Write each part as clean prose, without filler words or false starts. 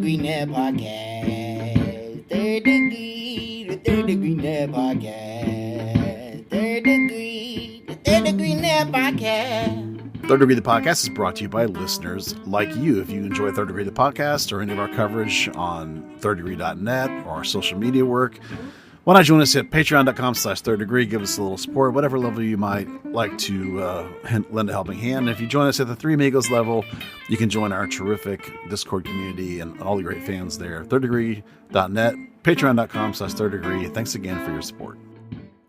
Degree Net Podcast. Third Degree, the Third Degree Net Podcast. Third Degree, the Third Degree Net Podcast. Third Degree the Podcast is brought to you by listeners like you. If you enjoy Third Degree the Podcast or any of our coverage on thirddegree.net or our social media work, why not join us at patreon.com/third degree. Give us a little support, whatever level you might like to lend a helping hand. And if you join us at the Three Amigos level, you can join our terrific Discord community and all the great fans there. thirddegree.net, patreon.com/third degree. Thanks again for your support.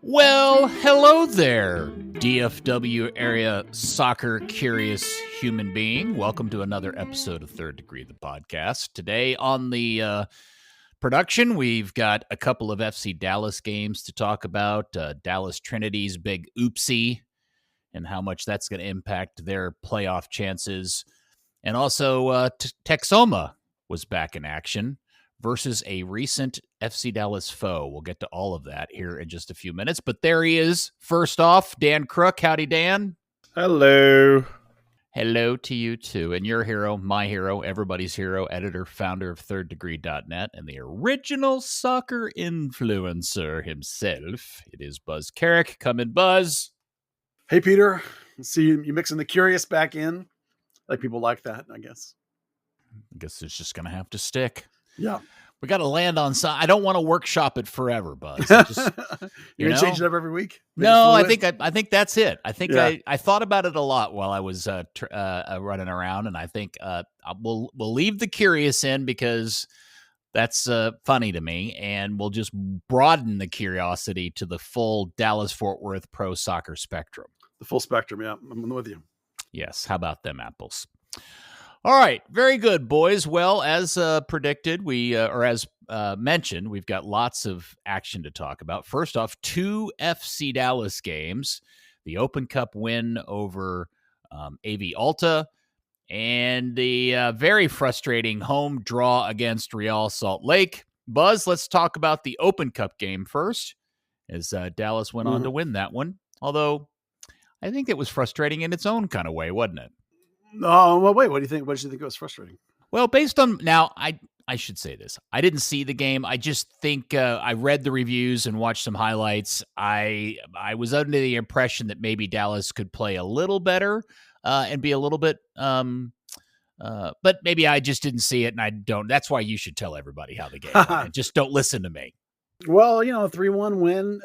Well, hello there, DFW area soccer curious human being. Welcome to another episode of Third Degree the Podcast. Today on the production, we've got a couple of FC Dallas games to talk about. Dallas Trinity's big oopsie and how much that's going to impact their playoff chances. And also Texoma was back in action versus a recent FC Dallas foe. We'll get to all of that here in just a few minutes. But there he is. First off, Dan Crooke. Howdy, Dan. Hello. Hello to you, too. And your hero, my hero, everybody's hero, editor, founder of thirddegree.net, and the original soccer influencer himself. It is Buzz Carrick. Come in, Buzz. Hey, Peter. See you mixing the curious back in. Like people like that, I guess. I guess it's just going to have to stick. Yeah. We got to land on some. I don't want to workshop it forever, Buzz. You're going to change it up every week? No, I think that's it. I think Yeah. I thought about it a lot while I was running around, and I think we'll leave the curious in because that's funny to me, and we'll just broaden the curiosity to the full Dallas-Fort Worth pro soccer spectrum. The full spectrum, yeah. I'm with you. Yes, how about them apples? All right, very good, boys. Well, as predicted, as mentioned, we've got lots of action to talk about. First off, 2 FC Dallas games, the Open Cup win over AV Alta, and the very frustrating home draw against Real Salt Lake. Buzz, let's talk about the Open Cup game first, as Dallas went on to win that one, although I think it was frustrating in its own kind of way, wasn't it? Oh, well, wait, what do you think? What did you think was frustrating? Well, based on now, I should say this. I didn't see the game. I just think I read the reviews and watched some highlights. I was under the impression that maybe Dallas could play a little better and be a little bit, but maybe I just didn't see it, and I don't. That's why you should tell everybody how the game went. Just don't listen to me. Well, 3-1 win.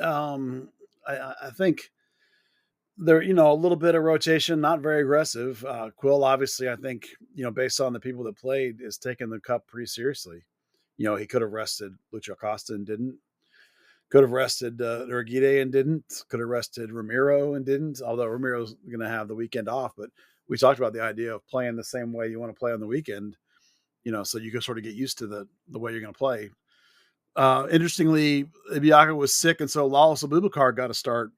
I think there, a little bit of rotation, not very aggressive. Quill, obviously, I think, based on the people that played, is taking the cup pretty seriously. He could have rested Lucho Acosta and didn't. Could have rested Urguide and didn't. Could have rested Ramiro and didn't, although Ramiro's going to have the weekend off. But we talked about the idea of playing the same way you want to play on the weekend, so you can sort of get used to the way you're going to play. Interestingly, Abubakar was sick, and so Abubakar got a start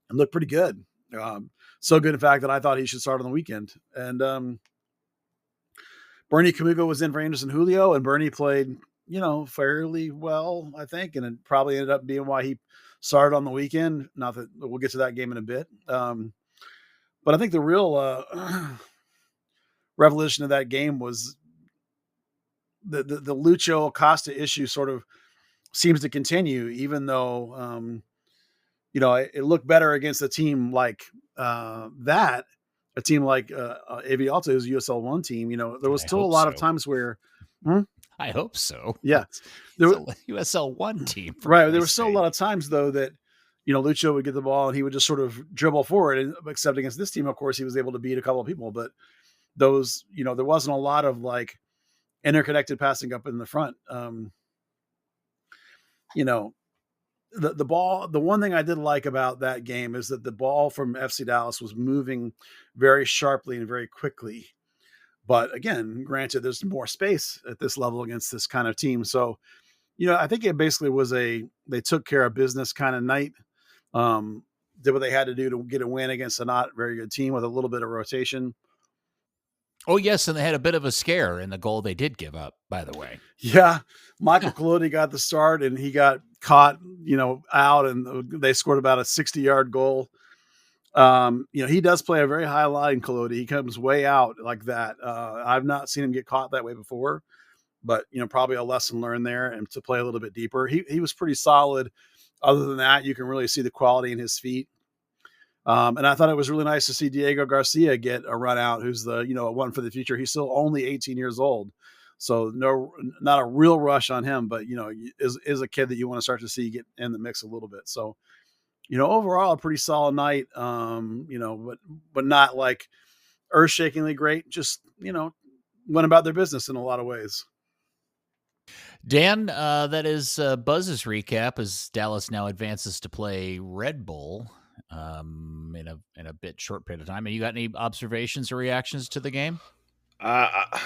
and looked pretty good. So good, in fact, that I thought he should start on the weekend. And Bernie Kamungo was in for Anderson Julio, and Bernie played, fairly well, I think, and it probably ended up being why he started on the weekend. Not that we'll get to that game in a bit. But I think the real revolution of that game was the Lucho Acosta issue sort of seems to continue, even though, it looked better against a team like a team like AV Alta, who's a USL1 team. There was still a lot of times where... I hope so. Yeah. There was a USL1 team. Right. There were still a lot of times, though, that, Lucho would get the ball and he would just sort of dribble forward. Except against this team, of course, he was able to beat a couple of people. But those, there wasn't a lot of, interconnected passing up in the front. The ball, the one thing I did like about that game is that the ball from FC Dallas was moving very sharply and very quickly. But again, granted, there's more space at this level against this kind of team. So, I think it basically was they took care of business kind of night. Did what they had to do to get a win against a not very good team with a little bit of rotation. Oh, yes, and they had a bit of a scare in the goal they did give up, by the way. Yeah, Michael Collodi got the start, and he got caught, out, and they scored about a 60-yard goal. He does play a very high line, Collodi. He comes way out like that. I've not seen him get caught that way before. but probably a lesson learned there, and to play a little bit deeper. He was pretty solid. Other than that, you can really see the quality in his feet. And I thought it was really nice to see Diego Garcia get a run out, who's the, a one for the future. He's still only 18 years old. So not a real rush on him, but, is a kid that you want to start to see get in the mix a little bit. So, overall a pretty solid night, but not like earth-shakingly great. Just, went about their business in a lot of ways. Dan, that is Buzz's recap as Dallas now advances to play Red Bull in a bit short period of time. Have you got any observations or reactions to the game? I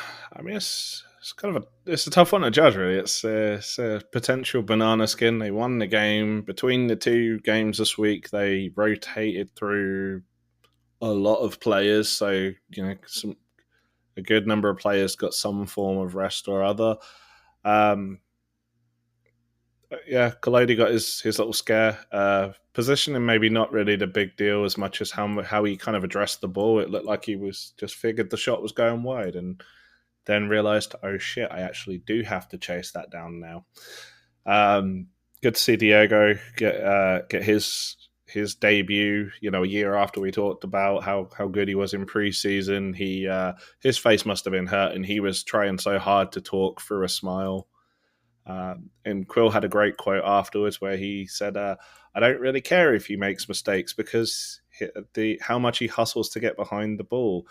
mean, it's kind of it's a tough one to judge, really. It's a potential banana skin. They won the game. Between the two games this week, they rotated through a lot of players. So, a good number of players got some form of rest or other. Kalodi got his little scare. Positioning maybe not really the big deal as much as how he kind of addressed the ball. It looked like he was just figured the shot was going wide and then realized, oh shit, I actually do have to chase that down now. Good to see Diego get his debut, a year after we talked about how good he was in preseason. His face must have been hurt, and he was trying so hard to talk through a smile. And Quill had a great quote afterwards where he said, I don't really care if he makes mistakes because how much he hustles to get behind the ball.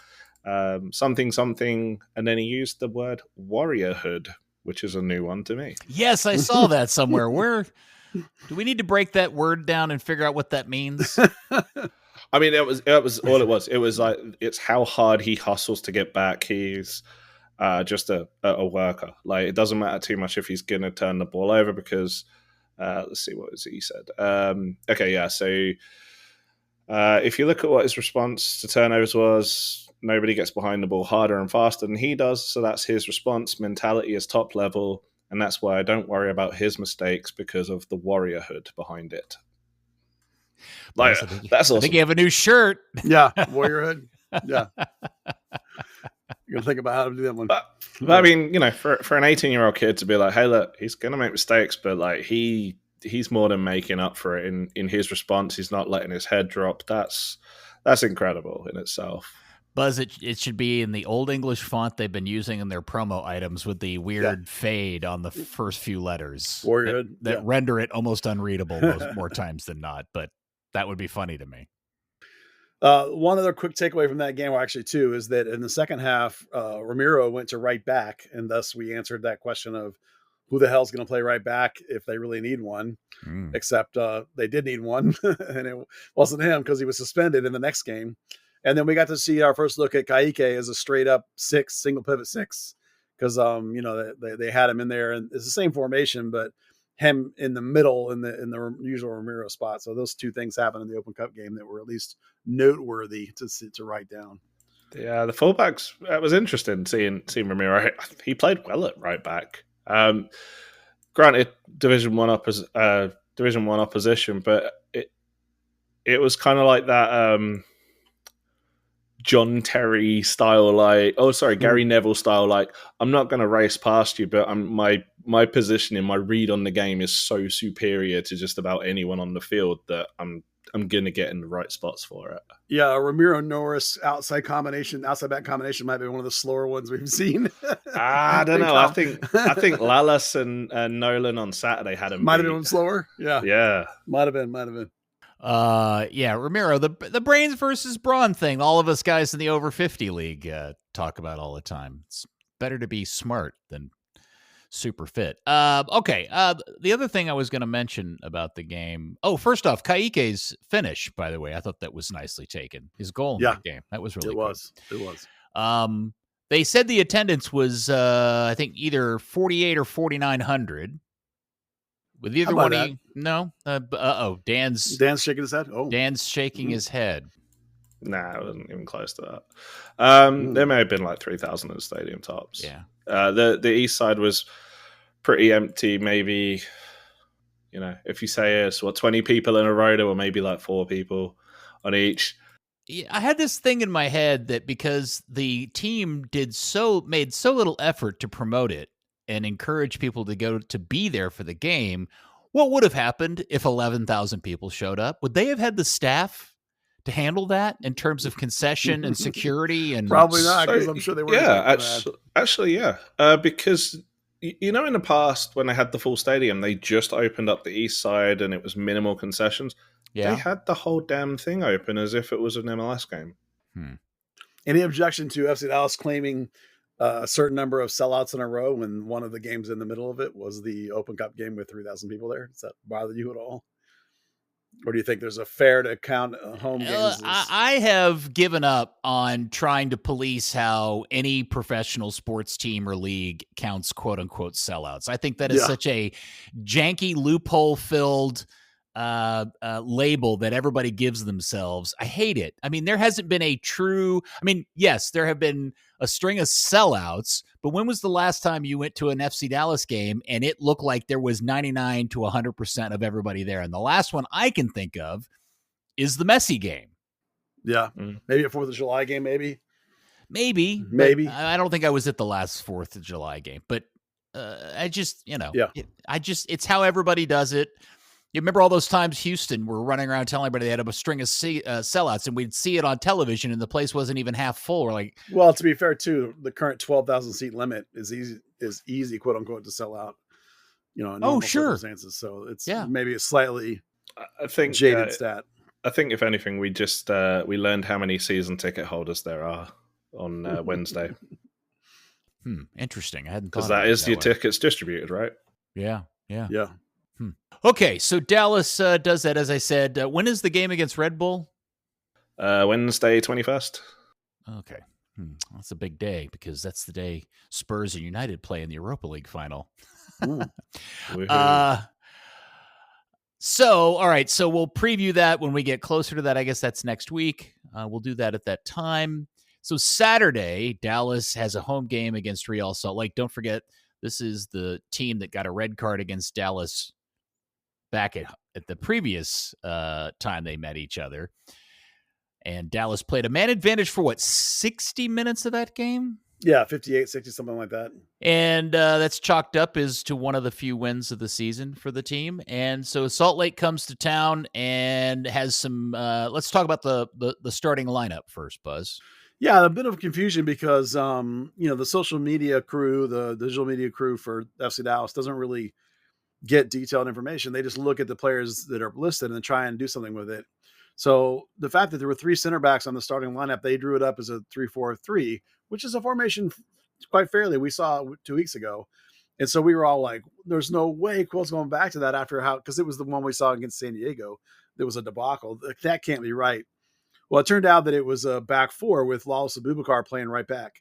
Something, and then he used the word warriorhood, which is a new one to me. Yes, I saw that somewhere. Where do we need to break that word down and figure out what that means? I mean, it was all it was. It was like, it's how hard he hustles to get back. He's just a worker. Like, it doesn't matter too much if he's going to turn the ball over because, let's see, what was it he said? So if you look at what his response to turnovers was, nobody gets behind the ball harder and faster than he does. So that's his response. Mentality is top level. And that's why I don't worry about his mistakes because of the warriorhood behind it. Like, that's awesome. I think you have a new shirt. Yeah, warriorhood. Yeah. You're going to think about how to do that one. But I mean, for an 18-year-old kid to be like, hey, look, he's going to make mistakes, but like he's more than making up for it in his response. He's not letting his head drop. That's incredible in itself. Buzz, it should be in the old English font they've been using in their promo items with the weird fade on the first few letters. Warriorhood. That render it almost unreadable more times than not, but that would be funny to me. One other quick takeaway from that game, or actually two, is that in the second half, Ramiro went to right back, and thus we answered that question of who the hell's going to play right back if they really need one, except they did need one, and it wasn't him because he was suspended in the next game. And then we got to see our first look at Ka'ike as a straight up single pivot six, because they had him in there, and it's the same formation, but him in the middle in the usual Ramiro spot. So those two things happened in the Open Cup game that were at least noteworthy to write down. Yeah, the fullbacks, it was interesting seeing Ramiro. He played well at right back. Granted, Division 1 opposition, but it was kind of like that John Terry style, Gary Neville style. Like, I'm not going to race past you, but my positioning, my read on the game is so superior to just about anyone on the field that I'm going to get in the right spots for it. Yeah, Ramiro Norris outside back combination might be one of the slower ones we've seen. I don't know. I think Lalas and Nolan on Saturday had him. Might have been slower. Yeah. Might have been. Ramiro, the brains versus brawn thing. All of us guys in the over 50 league talk about all the time. It's better to be smart than super fit. The other thing I was going to mention about the game. Oh, first off, Ka'ike's finish, by the way, I thought that was nicely taken. His goal in that game. That was really good. It was. They said the attendance was, I think, either 48 or 4,900. With either one, Dan's shaking his head. Oh, Dan's shaking his head. Nah, it wasn't even close to that. There may have been like 3,000 in the stadium tops. Yeah. The east side was pretty empty. Maybe, if you say it's 20 people in a row, there were maybe like 4 people on each. Yeah, I had this thing in my head that because the team made so little effort to promote it, and encourage people to go to be there for the game, what would have happened if 11,000 people showed up? Would they have had the staff to handle that in terms of concession and security? And Probably not, because I'm sure they were. Yeah, actually, yeah. Because in the past when they had the full stadium, they just opened up the east side and it was minimal concessions. Yeah. They had the whole damn thing open as if it was an MLS game. Any objection to FC Dallas claiming a certain number of sellouts in a row when one of the games in the middle of it was the Open Cup game with 3,000 people there? Does that bother you at all? Or do you think there's a fair to count home games? I have given up on trying to police how any professional sports team or league counts quote unquote sellouts. I think that is such a janky, loophole-filled label that everybody gives themselves. I hate it. I mean, there hasn't been yes, there have been a string of sellouts, but when was the last time you went to an FC Dallas game and it looked like there was 99 to 100% of everybody there? And the last one I can think of is the Messi game. Yeah. Maybe a 4th of July game, maybe. Maybe. I don't think I was at the last 4th of July game, but I just, it's how everybody does it. You remember all those times Houston were running around telling everybody they had a string of sellouts, and we'd see it on television, and the place wasn't even half full. We're like, well, to be fair, too, the current 12,000 seat limit is easy, quote unquote, to sell out. In normal circumstances. So it's maybe a slightly jaded stat. I think if anything, we just we learned how many season ticket holders there are on Wednesday. Interesting. I hadn't thought because that is your tickets distributed, right? Yeah. Okay, so Dallas does that, as I said. When is the game against Red Bull? Wednesday, 21st. Okay. That's a big day because that's the day Spurs and United play in the Europa League final. So, all right. So we'll preview that when we get closer to that. I guess that's next week. We'll do that at that time. So Saturday, Dallas has a home game against Real Salt Lake. Don't forget, this is the team that got a red card against Dallas back at the previous time they met each other. And Dallas played a man advantage for 60 minutes of that game? Yeah, 58, 60, something like that. And that's chalked up as to one of the few wins of the season for the team. And so Salt Lake comes to town and has some let's talk about the starting lineup first, Buzz. Yeah, a bit of confusion because the social media crew, the digital media crew for FC Dallas doesn't really get detailed information. They just look at the players that are listed and try and do something with it. So the fact that there were 3 center backs on the starting lineup, they drew it up as a 3-4-3, which is a formation quite fairly we saw 2 weeks ago. And so we were all like, there's no way Quill's going back to that because it was the one we saw against San Diego. There was a debacle. That can't be right. Well, it turned out that it was a back 4 with Lawless Abubakar playing right back.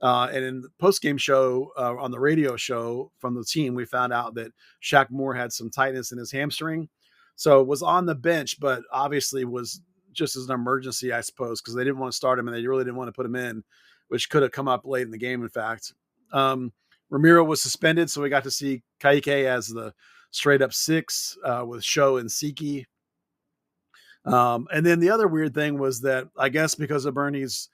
And in the post-game show, on the radio show from the team, we found out that Shaq Moore had some tightness in his hamstring. So was on the bench, but obviously was just as an emergency, I suppose, because they didn't want to start him and they really didn't want to put him in, which could have come up late in the game, in fact. Ramiro was suspended, so we got to see Kaike as the straight-up 6 with Sho and Siki. And then the other weird thing was that, I guess because of Bernie's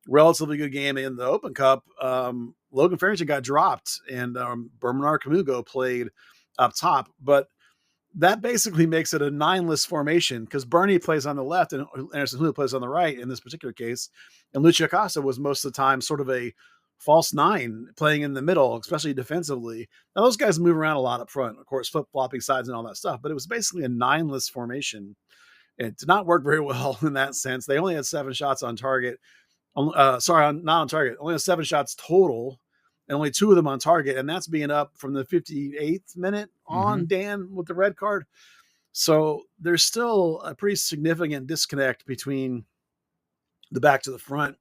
relatively good game in the Open Cup, Logan Farrington got dropped and Bernard Kamungo played up top. But that basically makes it a 9-less formation because Bernie plays on the left and Anderson Julio plays on the right in this particular case. And Lucia Acosta was most of the time sort of a false 9 playing in the middle, especially defensively. Now, those guys move around a lot up front, of course, flip-flopping sides and all that stuff. But it was basically a 9-less formation. It did not work very well in that sense. They only had 7 shots on target. Not on target. Only had 7 shots total, and only 2 of them on target. And that's being up from the 58th minute on, Dan, with the red card. So there's still a pretty significant disconnect between the back to the front.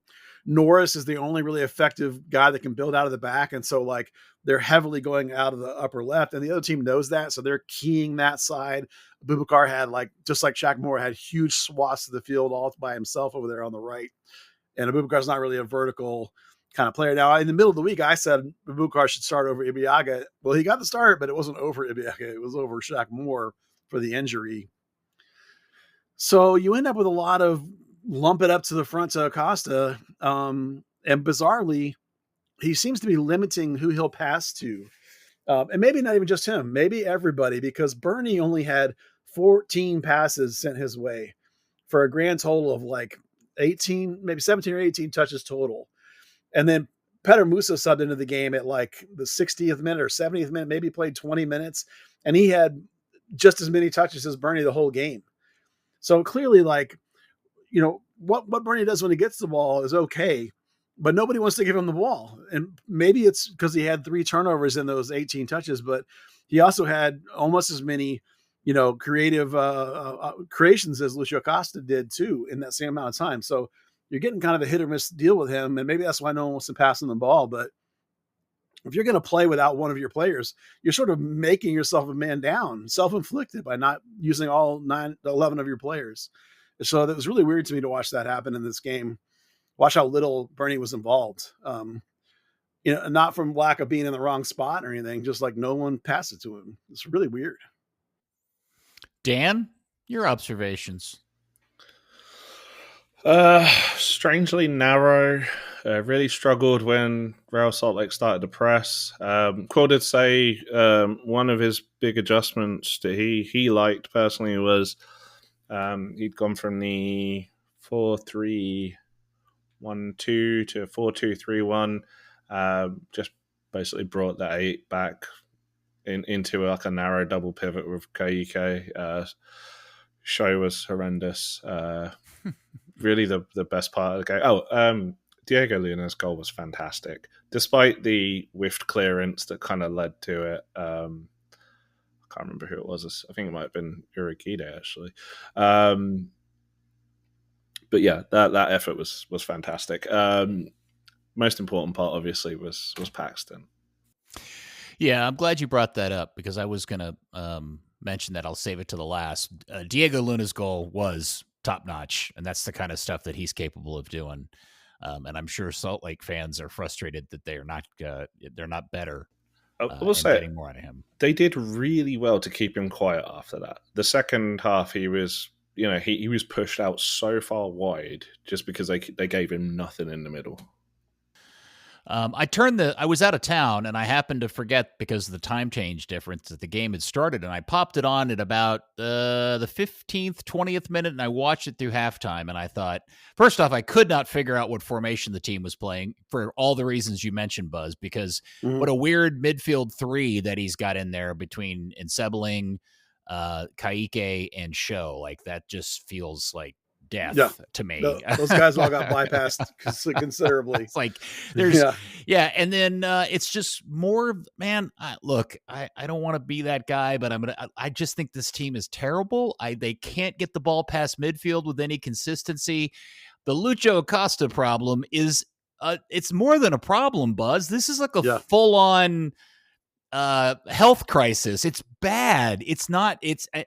Norris is the only really effective guy that can build out of the back. And so they're heavily going out of the upper left, and the other team knows that. So they're keying that side. Abubakar had just like Shaq Moore had huge swaths of the field all by himself over there on the right. And Abubakar's not really a vertical kind of player. Now, in the middle of the week, I said Abubakar should start over Ibeagha. Well, he got the start, but it wasn't over Ibeagha. It was over Shaq Moore for the injury. So you end up with a lot of lump it up to the front to Acosta. And bizarrely, he seems to be limiting who he'll pass to. And maybe not even just him, maybe everybody, because Bernie only had 14 passes sent his way for a grand total of like 18, maybe 17 or 18 touches total. And then Petter Musa subbed into the game at like the 60th minute or 70th minute, maybe played 20 minutes, and he had just as many touches as Bernie the whole game. So clearly, like, you know, what Bernie does when he gets the ball is okay, but nobody wants to give him the ball. And maybe it's because he had 3 turnovers in those 18 touches, but he also had almost as many, you know, creative creations as Lucio Acosta did too in that same amount of time. So you're getting kind of a hit or miss deal with him. And maybe that's why no one wants to pass him the ball. But if you're going to play without one of your players, you're sort of making yourself a man down, self-inflicted, by not using all 11 of your players. So that was really weird to me to watch that happen in this game. Watch how little Bernie was involved. You know, not from lack of being in the wrong spot or anything, just like no one passed it to him. It's really weird. Dan, your observations. Strangely narrow. Really struggled when Real Salt Lake started to press. Quill did say one of his big adjustments that he liked personally was he'd gone from the 4-3-1-2 to 4-2-3-1. Just basically brought that 8 back into like a narrow double pivot with Kaike. Show was horrendous. Really the best part of the game. Diego Luna's goal was fantastic. Despite the whiffed clearance that kind of led to it. I can't remember who it was. I think it might have been Urquide, actually. But yeah, that effort was fantastic. Most important part, obviously, was Paxton. Yeah, I'm glad you brought that up because I was going to mention that. I'll save it to the last. Diego Luna's goal was top-notch, and that's the kind of stuff that he's capable of doing. And I'm sure Salt Lake fans are frustrated that they're not better. I will say, getting more out of him. They did really well to keep him quiet after that. The second half, he was, you know, he was pushed out so far wide just because they gave him nothing in the middle. I was out of town and I happened to forget because of the time change difference that the game had started, and I popped it on at about the 15th, 20th minute, and I watched it through halftime, and I thought, first off, I could not figure out what formation the team was playing for all the reasons you mentioned, Buzz, because what a weird midfield 3 that he's got in there between Ensebling, Kaike, and Show. Like, that just feels like death to me. Those guys all got bypassed considerably. It's like there's and then it's just more, man. Look, I don't want to be that guy, but I just think this team is terrible. They can't get the ball past midfield with any consistency. The Lucho Acosta problem is it's more than a problem, Buzz. This is like a full on health crisis. It's bad. It's not, it's, I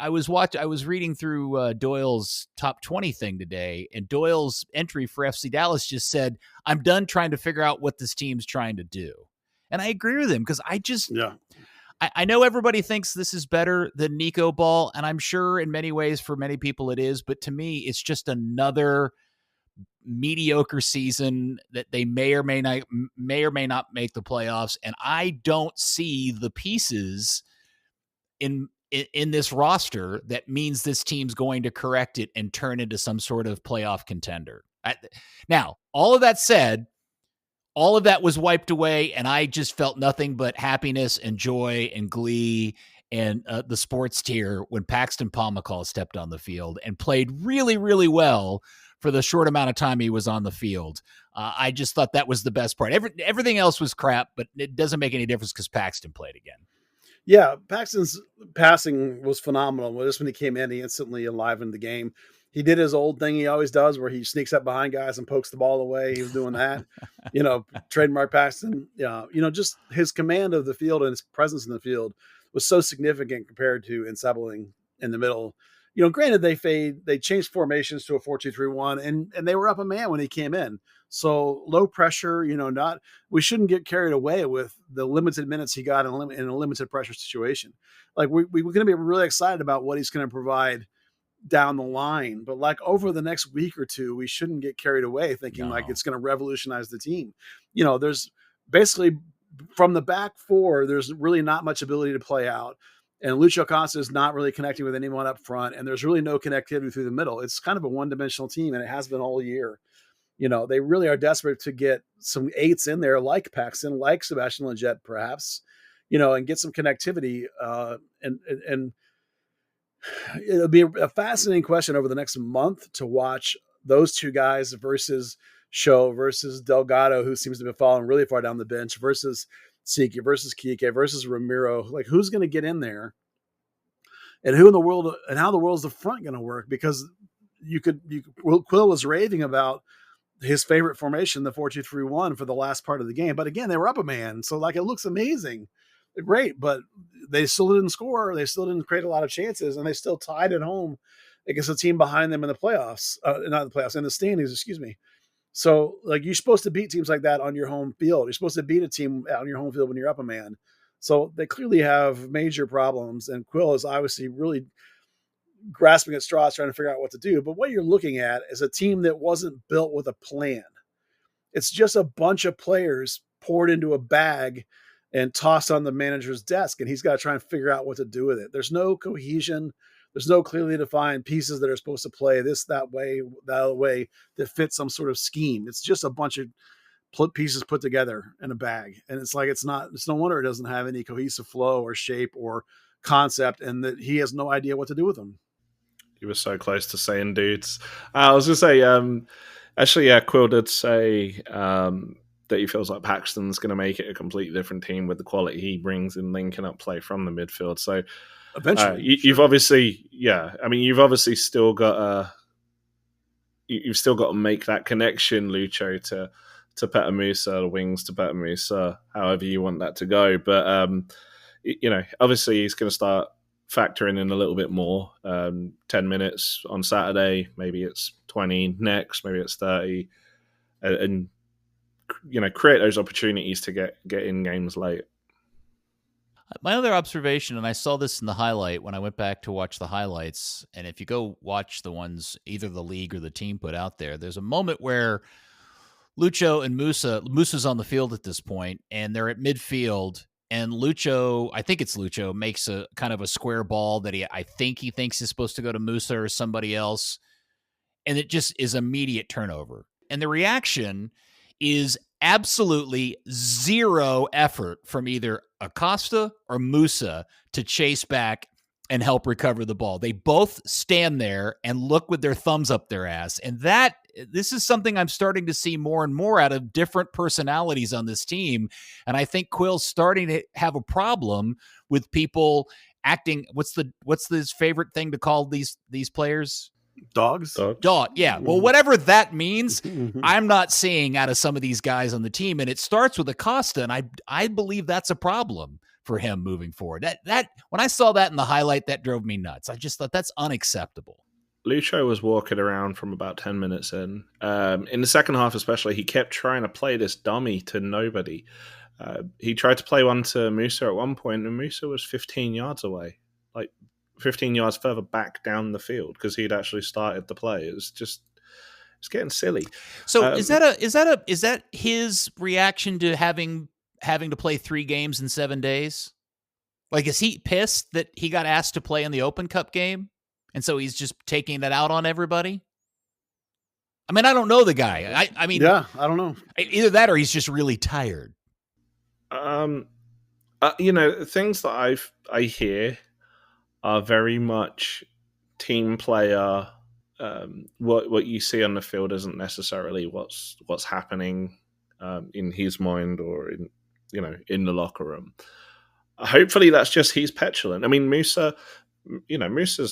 was reading through Doyle's top 20 thing today, and Doyle's entry for FC Dallas just said, I'm done trying to figure out what this team's trying to do. And I agree with him because I know everybody thinks this is better than Nico Ball, and I'm sure in many ways for many people it is, but to me, it's just another mediocre season that they may or may not make the playoffs, and I don't see the pieces in this roster that means this team's going to correct it and turn into some sort of playoff contender. Now, all of that said, all of that was wiped away, and I just felt nothing but happiness and joy and glee and the sports tier when Paxton Pomacall stepped on the field and played really, really well for the short amount of time he was on the field. I just thought that was the best part. Everything else was crap, but it doesn't make any difference because Paxton played again. Yeah, Paxton's passing was phenomenal. Just when he came in, he instantly enlivened the game. He did his old thing he always does where he sneaks up behind guys and pokes the ball away. He was doing that. Trademark Paxton. Yeah, just his command of the field and his presence in the field was so significant compared to Ensebling in the middle. Granted, they changed formations to a 4-2-3-1, and they were up a man when he came in. So low pressure, we shouldn't get carried away with the limited minutes he got in a limited pressure situation. Like we're going to be really excited about what he's going to provide down the line, but like over the next week or two, we shouldn't get carried away thinking like it's going to revolutionize the team. There's basically from the back four, there's really not much ability to play out. And Lucho Acosta is not really connecting with anyone up front. And there's really no connectivity through the middle. It's kind of a one-dimensional team, and it has been all year. They really are desperate to get some eights in there like Paxton, like Sebastian Lletget, perhaps, and get some connectivity. And it'll be a fascinating question over the next month to watch those two guys versus Show versus Delgado, who seems to be falling really far down the bench, versus Siki versus Kike versus Ramiro. Like, who's going to get in there, and who in the world, and how the world is the front going to work? Because Quill was raving about his favorite formation, the 4-2-3-1, for the last part of the game. But again, they were up a man, so like it looks amazing, great, but they still didn't score. They still didn't create a lot of chances, and they still tied at home against a team behind them in the playoffs, not the playoffs, in the standings. Excuse me. So, like, you're supposed to beat teams like that on your home field. You're supposed to beat a team on your home field when you're up a man. So they clearly have major problems, and Quill is obviously really grasping at straws trying to figure out what to do. But what you're looking at is a team that wasn't built with a plan. It's just a bunch of players poured into a bag and tossed on the manager's desk, and he's got to try and figure out what to do with it. There's no cohesion. There's no clearly defined pieces that are supposed to play this, that way, that other way that fit some sort of scheme. It's just a bunch of pieces put together in a bag. And it's like, it's no wonder it doesn't have any cohesive flow or shape or concept, and that he has no idea what to do with them. You were so close to saying dudes. I was going to say, actually, yeah, Quill did say that he feels like Paxton's going to make it a completely different team with the quality he brings in linking up play from the midfield. So, eventually, you've obviously, you've obviously still got you've still got to make that connection, Lucho, to Peter Musa, the wings to Peter Musa, however you want that to go. But obviously he's going to start factoring in a little bit more. 10 minutes on Saturday, maybe it's 20 next, maybe it's 30, and create those opportunities to get in games late. My other observation, and I saw this in the highlight when I went back to watch the highlights, and if you go watch the ones either the league or the team put out there's a moment where Lucho and Musa's on the field at this point, and they're at midfield, and Lucho, I think it's Lucho, makes a kind of a square ball that I think he thinks is supposed to go to Musa or somebody else, and it just is immediate turnover. And the reaction is absolutely zero effort from either Acosta or Musa to chase back and help recover the ball. They both stand there and look with their thumbs up their ass. And this is something I'm starting to see more and more out of different personalities on this team. And I think Quill's starting to have a problem with people acting. What's his favorite thing to call these players? Dogs. Dog. Yeah. Well, whatever that means, I'm not seeing out of some of these guys on the team. And it starts with Acosta. And I believe that's a problem for him moving forward. That when I saw that in the highlight, that drove me nuts. I just thought that's unacceptable. Lucho was walking around from about 10 minutes in. In the second half especially, he kept trying to play this dummy to nobody. He tried to play one to Musa at one point, and Musa was 15 yards away. Like 15 yards further back down the field because he'd actually started the play. It's getting silly. So is that his reaction to having to play 3 games in 7 days? Like, is he pissed that he got asked to play in the Open Cup game, and so he's just taking that out on everybody? I mean, I don't know the guy. I mean, yeah, I don't know. Either that or he's just really tired. Things that I hear are very much team player. What you see on the field isn't necessarily what's happening in his mind or in the locker room. Hopefully that's just he's petulant. I mean, Musa's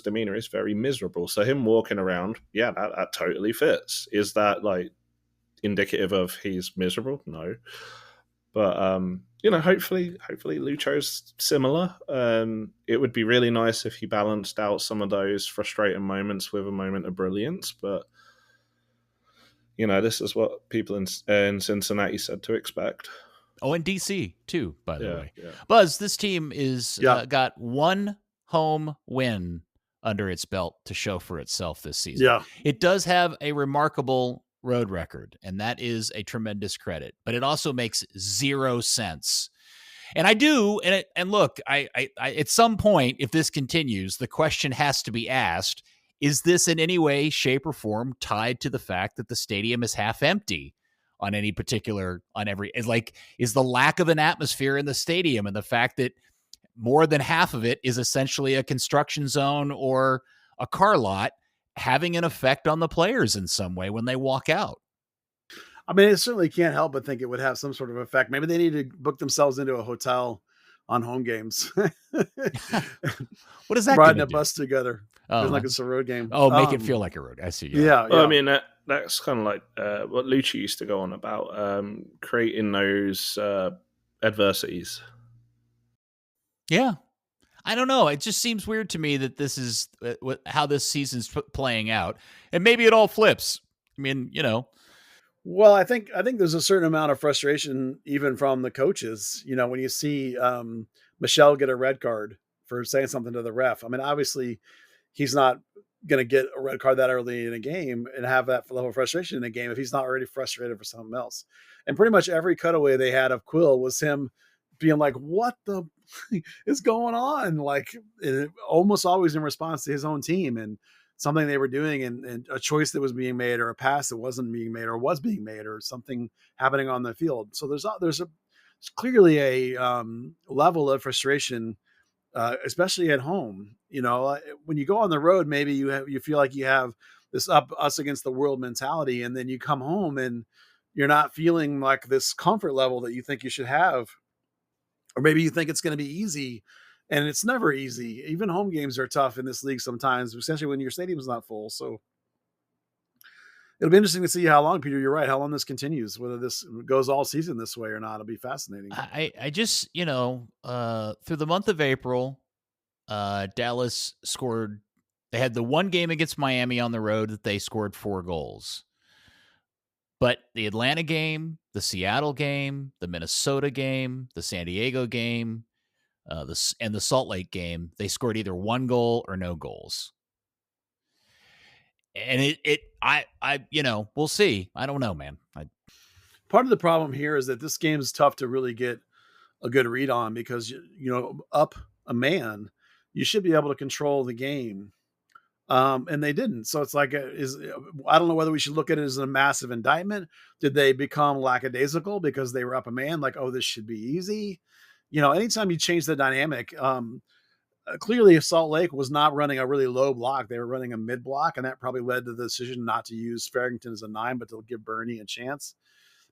demeanor is very miserable. So him walking around, yeah, that totally fits. Is that like indicative of he's miserable? No. But hopefully Lucho's similar. It would be really nice if he balanced out some of those frustrating moments with a moment of brilliance. But this is what people in Cincinnati said to expect. Oh, and DC too, by the way. Yeah. Buzz, this team is got one home win under its belt to show for itself this season. Yeah. It does have a remarkable road record, and that is a tremendous credit, but it also makes zero sense. And I do, and look, I at some point, if this continues, the question has to be asked, is this in any way, shape, or form tied to the fact that the stadium is half empty on any particular, is the lack of an atmosphere in the stadium and the fact that more than half of it is essentially a construction zone or a car lot having an effect on the players in some way when they walk out? I mean, it certainly can't help but think it would have some sort of effect. Maybe they need to book themselves into a hotel on home games. What is that? Riding a bus together. Oh, like it's a road game. Oh, make it feel like a road. I see. Yeah. Well, I mean, that's kind of like what Lucci used to go on about, creating those adversities. Yeah. I don't know. It just seems weird to me that this is how this season's playing out. And maybe it all flips. I mean, Well, I think there's a certain amount of frustration even from the coaches. When you see Michel get a red card for saying something to the ref. I mean, obviously, he's not going to get a red card that early in a game and have that level of frustration in a game if he's not already frustrated for something else. And pretty much every cutaway they had of Quill was him being like, what the is going on? Like, almost always in response to his own team and something they were doing and a choice that was being made or a pass that wasn't being made or was being made or something happening on the field. So there's clearly a level of frustration, especially at home. When you go on the road, maybe you feel like you have this us against the world mentality, and then you come home and you're not feeling like this comfort level that you think you should have, or maybe you think it's going to be easy. And it's never easy. Even home games are tough in this league sometimes, especially when your stadium's not full. So it'll be interesting to see how long, Peter, you're right, how long this continues, whether this goes all season this way or not. It'll be fascinating. I just, through the month of April, Dallas scored. They had the one game against Miami on the road that they scored 4 goals. But the Atlanta game, the Seattle game, the Minnesota game, the San Diego game, and the Salt Lake game, they scored either 1 goal or no goals. And we'll see. I don't know, man. Part of the problem here is that this game is tough to really get a good read on because, up a man, you should be able to control the game. And they didn't. So it's like, I don't know whether we should look at it as a massive indictment. Did they become lackadaisical because they were up a man? Like, oh, this should be easy. Anytime you change the dynamic, clearly Salt Lake was not running a really low block. They were running a mid block, and that probably led to the decision not to use Farrington as a 9, but to give Bernie a chance.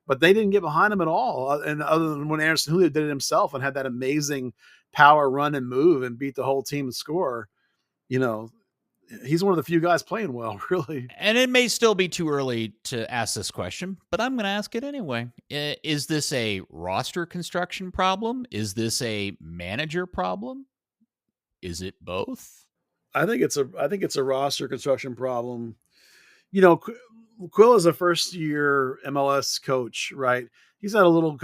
But they didn't get behind him at all. And other than when Anderson Julio did it himself and had that amazing power run and move and beat the whole team and score, he's one of the few guys playing well, really. And it may still be too early to ask this question, but I'm going to ask it anyway. Is this a roster construction problem? Is this a manager problem? Is it both? I think it's a roster construction problem. Quill is a first-year MLS coach, right? He's had a little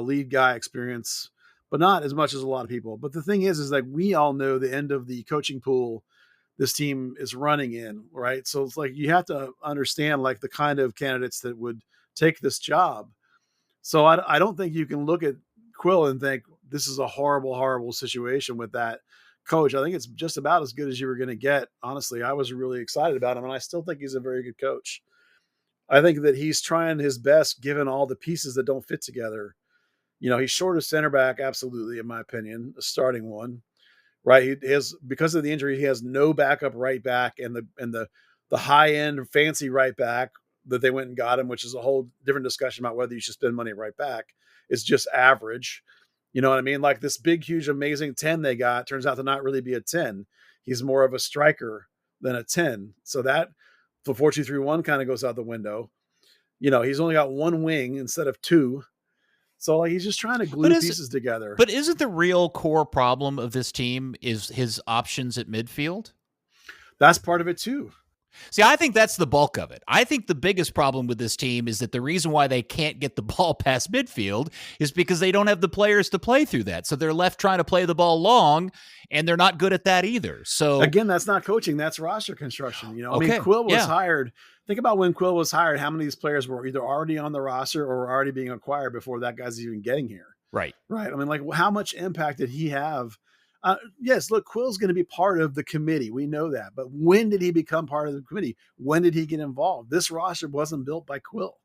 lead guy experience, but not as much as a lot of people. But the thing is that we all know the end of the coaching pool this team is running in, right? So it's like you have to understand like the kind of candidates that would take this job. So I don't think you can look at Quill and think this is a horrible, horrible situation with that coach. I think it's just about as good as you were going to get. Honestly, I was really excited about him, and I still think he's a very good coach. I think that he's trying his best given all the pieces that don't fit together. He's short of center back, absolutely, in my opinion, a starting one. Right, he has, because of the injury, he has no backup right back, and the high end fancy right back that they went and got him, which is a whole different discussion about whether you should spend money right back, is just average. You know what I mean? Like this big, huge, amazing 10 they got turns out to not really be a 10. He's more of a striker than a 10. So that the 4-2-3-1 kind of goes out the window. He's only got 1 wing instead of 2. So like he's just trying to glue pieces together. But isn't the real core problem of this team is his options at midfield? That's part of it too. See, I think that's the bulk of it. I think the biggest problem with this team is that the reason why they can't get the ball past midfield is because they don't have the players to play through that. So they're left trying to play the ball long, and they're not good at that either. So again, that's not coaching. That's roster construction. You know, okay. I mean, Quill was hired. Think about when Quill was hired, how many of these players were either already on the roster or were already being acquired before that guy's even getting here. Right. Right. I mean, like, how much impact did he have? Yes, look, Quill's going to be part of the committee. We know that. But when did he become part of the committee? When did he get involved? This roster wasn't built by Quill.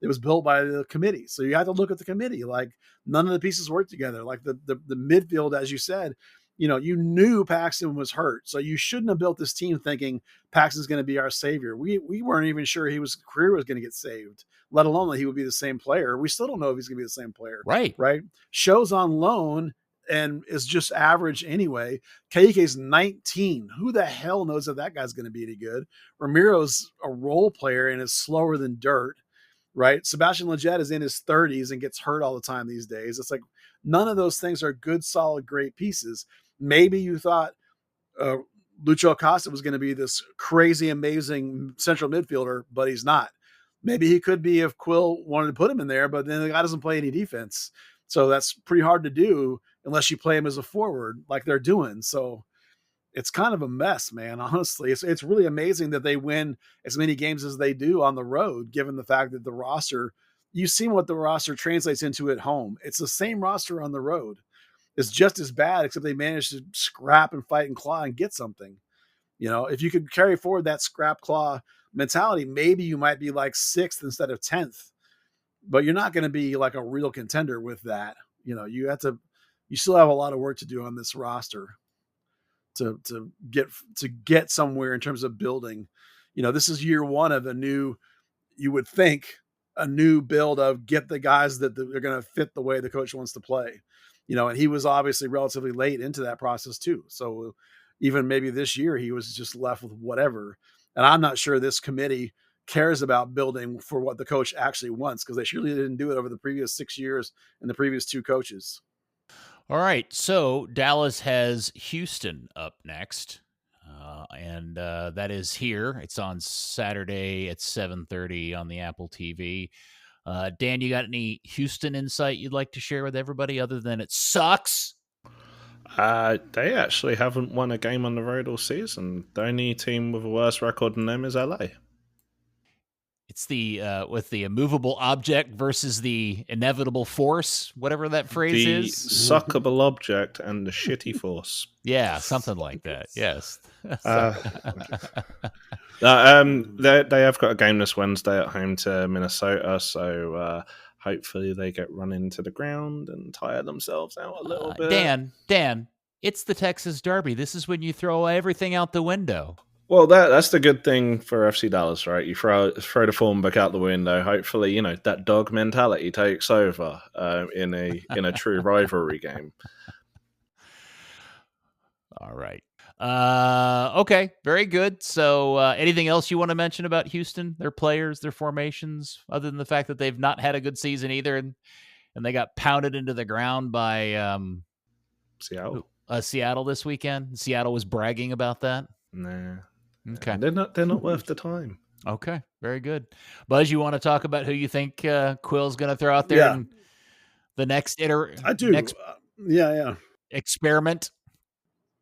It was built by the committee. So you have to look at the committee. Like, none of the pieces work together. Like the midfield, as you said, you know, you knew Paxton was hurt. So you shouldn't have built this team thinking Paxton's going to be our savior. We weren't even sure his career was going to get saved, let alone that he would be the same player. We still don't know if he's going to be the same player. Right. Right. Show's on loan and is just average anyway. Kaike's 19. Who the hell knows if that guy's going to be any good? Ramiro's a role player and is slower than dirt, right? Sebastian Lletget is in his 30s and gets hurt all the time these days. It's like none of those things are good, solid, great pieces. Maybe you thought Lucho Acosta was going to be this crazy, amazing central midfielder, but he's not. Maybe he could be if Quill wanted to put him in there, but then the guy doesn't play any defense. So that's pretty hard to do unless you play him as a forward like they're doing. So it's kind of a mess, man. Honestly, it's really amazing that they win as many games as they do on the road, given the fact that the roster, you've seen what the roster translates into at home. It's the same roster on the road. It's just as bad, except they managed to scrap and fight and claw and get something. You know, if you could carry forward that scrap claw mentality, maybe you might be like 6th instead of 10th. But you're not going to be like a real contender with that. You know, you still have a lot of work to do on this roster to get somewhere in terms of building. You know, this is year one of you would think a new build of get the guys that they're going to fit the way the coach wants to play. You know, and he was obviously relatively late into that process too. So even maybe this year he was just left with whatever. And I'm not sure this committee cares about building for what the coach actually wants, because they surely didn't do it over the previous 6 years and the previous 2 coaches. All right. So Dallas has Houston up next. And that is here. It's on Saturday at 7:30 on the Apple TV. Dan, you got any Houston insight you'd like to share with everybody other than it sucks? They actually haven't won a game on the road all season. The only team with a worse record than them is LA. It's the with the immovable object versus the inevitable force, whatever that phrase the is. The suckable object and the shitty force. Yeah, something like that. Yes. They have got a game this Wednesday at home to Minnesota, so hopefully they get run into the ground and tire themselves out a little bit. Dan, it's the Texas Derby. This is when you throw everything out the window. Well, that's the good thing for FC Dallas, right? You throw the form back out the window. Hopefully, you know, that dog mentality takes over in a true rivalry game. All right. Okay, very good. So anything else you want to mention about Houston, their players, their formations, other than the fact that they've not had a good season either, and they got pounded into the ground by Seattle this weekend? Seattle was bragging about that? Nah. Okay. They're not worth the time. Okay, very good. Buzz, you want to talk about who you think Quill's going to throw out there in the next I do. Experiment?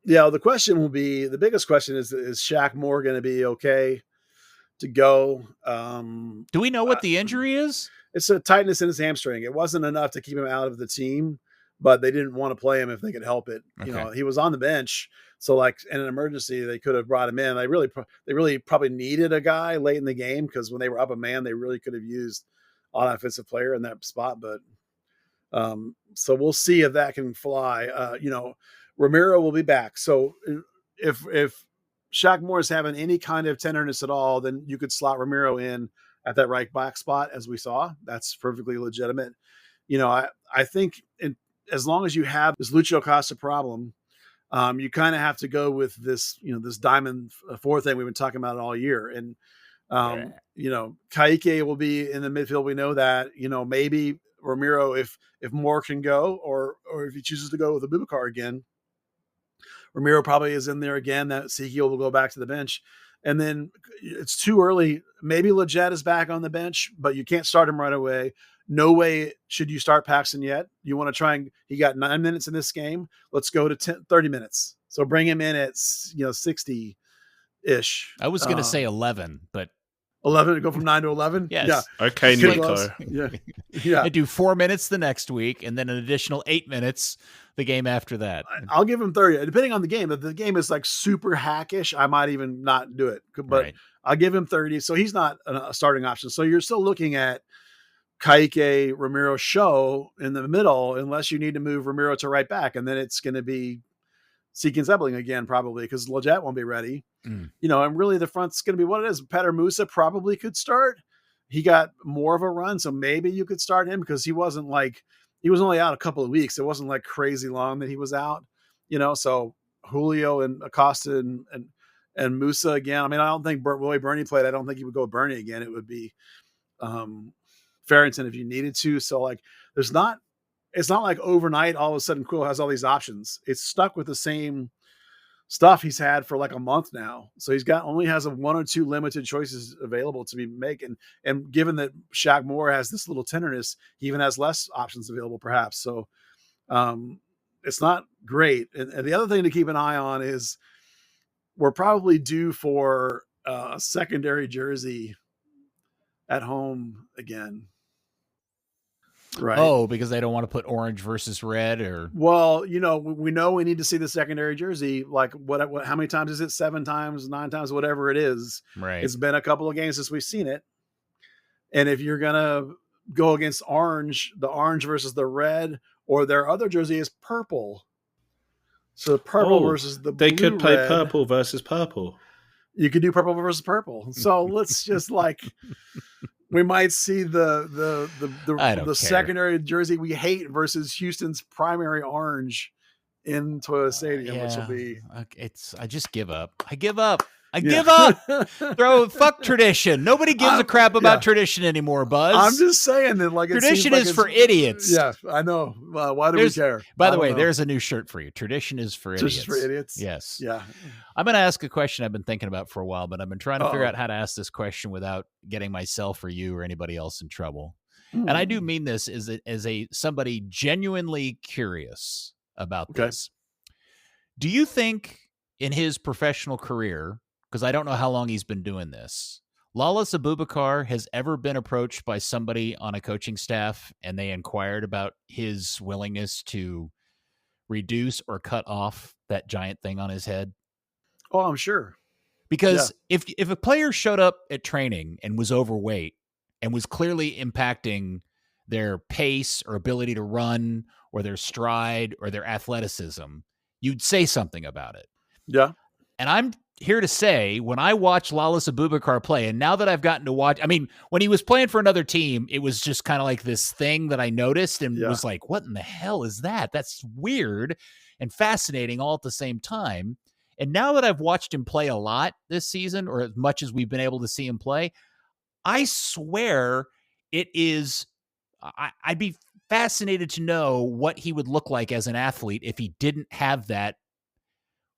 Yeah, the biggest question is Shaq Moore going to be okay to go? Do we know what the injury is? It's a tightness in his hamstring. It wasn't enough to keep him out of the team, but they didn't want to play him if they could help it. Okay. You know, he was on the bench. So like in an emergency, they could have brought him in. They really probably needed a guy late in the game, because when they were up a man, they really could have used an offensive player in that spot. But so we'll see if that can fly. You know, Ramiro will be back. So if Shaq Moore is having any kind of tenderness at all, then you could slot Ramiro in at that right back spot, as we saw. That's perfectly legitimate. You know, I think as long as you have this Lucho Acosta problem, you kind of have to go with this, you know, this diamond 4 thing we've been talking about all year. And, you know, Kaike will be in the midfield. We know that. You know, maybe Ramiro, if Moore can go, or if he chooses to go with Abubakar again, Ramiro probably is in there again. That Ezekiel will go back to the bench. And then it's too early. Maybe Leggett is back on the bench, but you can't start him right away. No way should you start Paxton yet. You want to try and he got 9 minutes in this game. Let's go to 30 minutes. So bring him in at 60-ish. I was going to say 11, but 11 to go from 9 to 11. Yes. Yeah. Okay, Nico. Yeah. I do 4 minutes the next week, and then an additional 8 minutes the game after that. I'll give him 30, depending on the game. If the game is like super hackish, I might even not do it. But Right. I'll give him 30. So he's not a starting option. So you're still looking at Kaique, Ramiro, Show in the middle, unless you need to move Ramiro to right back, and then it's going to be Seekins Ebling again, probably, because Leggett won't be ready. And really the front's going to be what it is. Petter Musa probably could start. He got more of a run, so maybe you could start him because he was only out a couple of weeks. It wasn't like crazy long that he was out, so Julio and Acosta and Musa again. I mean, I don't think the way Bernie played, I don't think he would go with Bernie again. It would be Farrington if you needed to. So like, it's not like overnight, all of a sudden Quill has all these options. It's stuck with the same stuff he's had for like a month now. So only has one or two limited choices available to be making. And given that Shaq Moore has this little tenderness, he even has less options available perhaps. So it's not great. And the other thing to keep an eye on is we're probably due for a secondary jersey at home again. Right. Oh, because they don't want to put orange versus red, or well, we know we need to see the secondary jersey. Like what how many times is it? 7 times, 9 times, whatever it is. Right. It's been a couple of games since we've seen it. And if you're gonna go against orange, the orange versus the red, or their other jersey is purple. So purple versus the blue. They could play red. purple versus purple. You could do purple versus purple. So let's just we might see the secondary jersey we hate versus Houston's primary orange in Toyota Stadium, which will be. I just give up. I give up. Give up. Fuck tradition. Nobody gives a crap about tradition anymore, Buzz. I'm just saying that tradition is for idiots. Yeah, I know. Why do we care? By the way, there's a new shirt for you. Tradition is for idiots. Just for idiots. Yes. Yeah. I'm going to ask a question I've been thinking about for a while, but I've been trying to figure out how to ask this question without getting myself or you or anybody else in trouble. And I do mean this as somebody genuinely curious about this. Do you think in his professional career, because I don't know how long he's been doing this, Lawless Abubakar has ever been approached by somebody on a coaching staff and they inquired about his willingness to reduce or cut off that giant thing on his head? Oh, I'm sure. Because if a player showed up at training and was overweight and was clearly impacting their pace or ability to run or their stride or their athleticism, you'd say something about it. Yeah. And I'm here to say, when I watch Lawless Abubakar play, and now that I've gotten to watch, I mean, when he was playing for another team, it was just kind of like this thing that I noticed and was like, what in the hell is that? That's weird and fascinating all at the same time. And now that I've watched him play a lot this season, or as much as we've been able to see him play, I swear it is, I'd be fascinated to know what he would look like as an athlete if he didn't have that,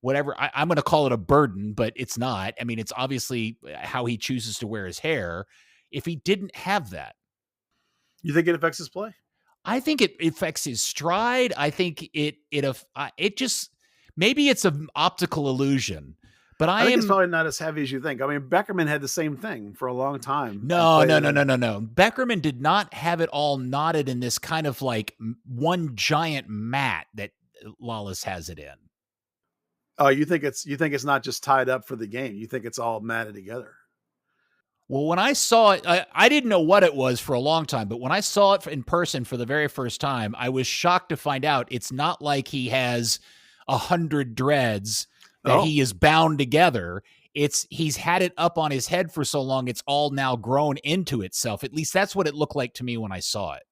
whatever, I'm going to call it a burden, but it's not. I mean, it's obviously how he chooses to wear his hair. If he didn't have that. You think it affects his play? I think it affects his stride. I think it just, maybe it's an optical illusion, but I think it's probably not as heavy as you think. I mean, Beckerman had the same thing for a long time. No. Beckerman did not have it all knotted in this kind of like one giant mat that Lawless has it in. Oh, you think it's not just tied up for the game. You think it's all matted together. Well, when I saw it, I didn't know what it was for a long time, but when I saw it in person for the very first time, I was shocked to find out it's not like he has 100 dreads that he is bound together. He's had it up on his head for so long, it's all now grown into itself. At least that's what it looked like to me when I saw it.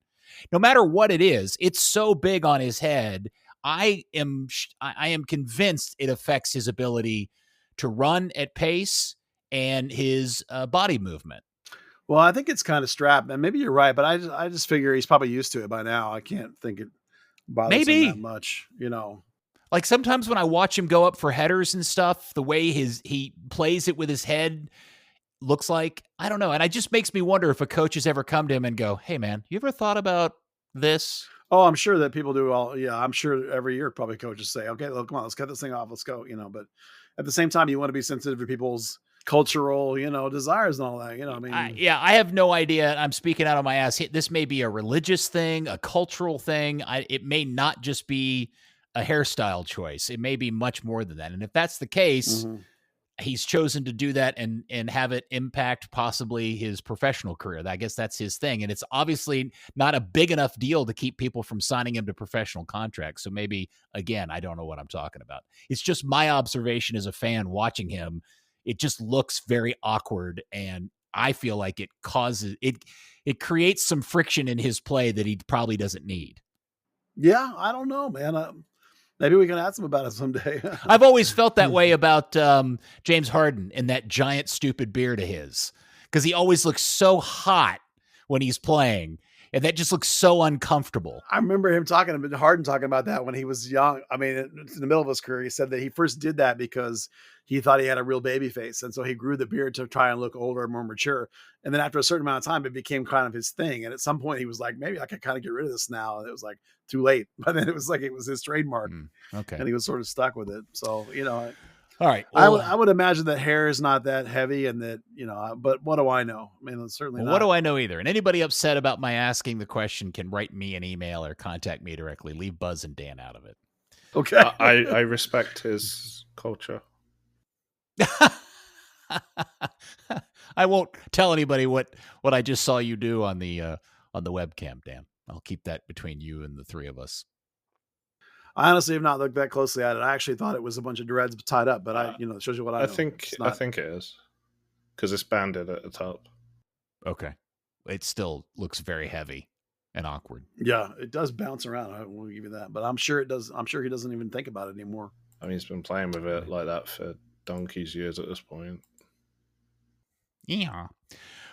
No matter what it is, it's so big on his head. I am convinced it affects his ability to run at pace and his body movement. Well, I think it's kind of strapped, and maybe you're right, but I just figure he's probably used to it by now. I can't think it bothers him that much, Like sometimes when I watch him go up for headers and stuff, the way he plays it with his head looks like, I don't know. And it just makes me wonder if a coach has ever come to him and go, hey man, you ever thought about this? Oh, I'm sure that people do I'm sure every year probably coaches say, okay, look, come on, let's cut this thing off. Let's go, but at the same time, you want to be sensitive to people's cultural, desires and all that, I mean. I have no idea. I'm speaking out of my ass. This may be a religious thing, a cultural thing. It may not just be a hairstyle choice. It may be much more than that. And if that's the case, he's chosen to do that and have it impact possibly his professional career. I guess that's his thing. And it's obviously not a big enough deal to keep people from signing him to professional contracts. So maybe, again, I don't know what I'm talking about. It's just my observation as a fan watching him. It just looks very awkward. And I feel like it creates some friction in his play that he probably doesn't need. Yeah, I don't know, man. Maybe we can ask him about it someday. I've always felt that way about James Harden and that giant stupid beard of his, because he always looks so hot when he's playing, and that just looks so uncomfortable. I remember Harden talking about that when he was young. I mean, in the middle of his career, he said that he first did that because he thought he had a real baby face. And so he grew the beard to try and look older and more mature. And then after a certain amount of time, it became kind of his thing. And at some point he was like, maybe I could kind of get rid of this now. And it was like too late. But then it was his trademark. Okay. And he was sort of stuck with it. So, all right. Well, I would imagine that hair is not that heavy and that, but what do I know? I mean, it's certainly not. What do I know either? And anybody upset about my asking the question can write me an email or contact me directly. Leave Buzz and Dan out of it. Okay. I respect his culture. I won't tell anybody what I just saw you do on the webcam, Dan. I'll keep that between you and the three of us. I honestly have not looked that closely at it. I actually thought it was a bunch of dreads tied up, but it shows you what I know. I think it is because it's banded at the top. Okay. It still looks very heavy and awkward. Yeah, it does bounce around. I will give you that, but I'm sure it does. I'm sure he doesn't even think about it anymore. I mean, he's been playing with it like that for donkey's years at this point. Yeah.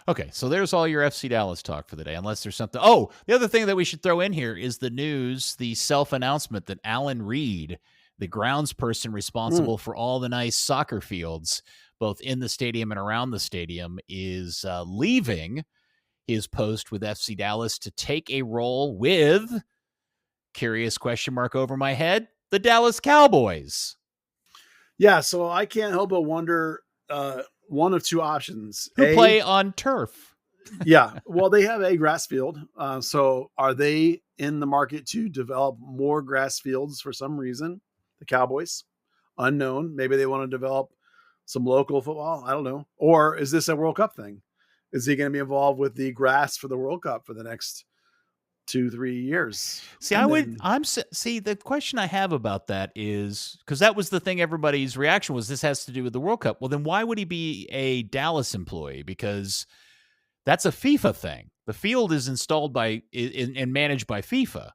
Okay, so there's all your FC Dallas talk for the day, unless there's something. Oh, the other thing that we should throw in here is the news, the self-announcement that Alan Reed, the groundsperson responsible for all the nice soccer fields, both in the stadium and around the stadium, is leaving his post with FC Dallas to take a role with, curious question mark over my head, the Dallas Cowboys. Yeah, so I can't help but wonder one of two options. Who play on turf. Yeah, well, they have a grass field. So are they in the market to develop more grass fields for some reason? The Cowboys? Unknown. Maybe they want to develop some local football. I don't know. Or is this a World Cup thing? Is he going to be involved with the grass for the World Cup for the next 2-3 years? See, the question I have about that is, because that was the thing everybody's reaction was, this has to do with the World Cup. Well, then why would he be a Dallas employee? Because that's a FIFA thing. The field is installed and managed by FIFA.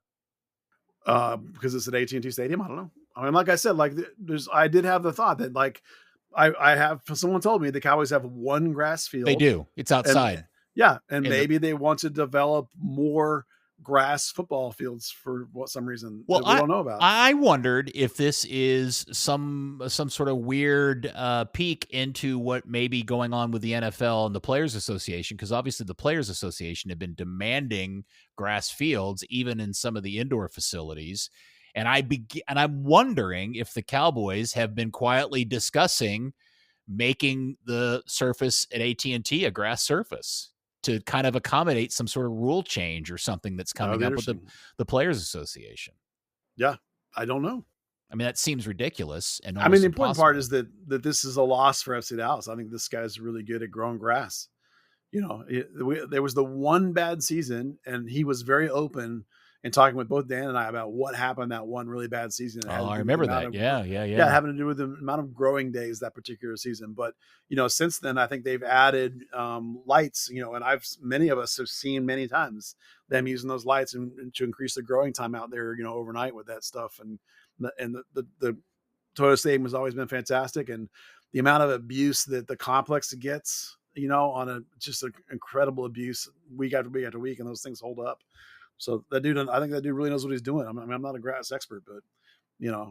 Because it's at AT&T Stadium. I don't know. I mean, like I said, I did have the thought that someone told me the Cowboys have one grass field. They do. It's outside. And maybe they want to develop more grass football fields for some reason that we don't know about. I wondered if this is some sort of weird peek into what may be going on with the NFL and the Players Association, because obviously the Players Association have been demanding grass fields even in some of the indoor facilities. And I'm wondering if the Cowboys have been quietly discussing making the surface at AT&T a grass surface to kind of accommodate some sort of rule change or something that's coming up with the Players Association. Yeah, I don't know. I mean, that seems ridiculous. And I mean, the important part is that this is a loss for FC Dallas. I think this guy's really good at growing grass. There was the one bad season, and he was very open and talking with both Dan and I about what happened that one really bad season. Oh, I remember that. Yeah. Having to do with the amount of growing days that particular season. But, since then, I think they've added lights, and many of us have seen many times them using those lights and to increase the growing time out there, overnight with that stuff. And the Toyota Stadium has always been fantastic. And the amount of abuse that the complex gets, on just an incredible abuse week after week after week, and those things hold up. So I think that dude really knows what he's doing. I mean, I'm not a grass expert, but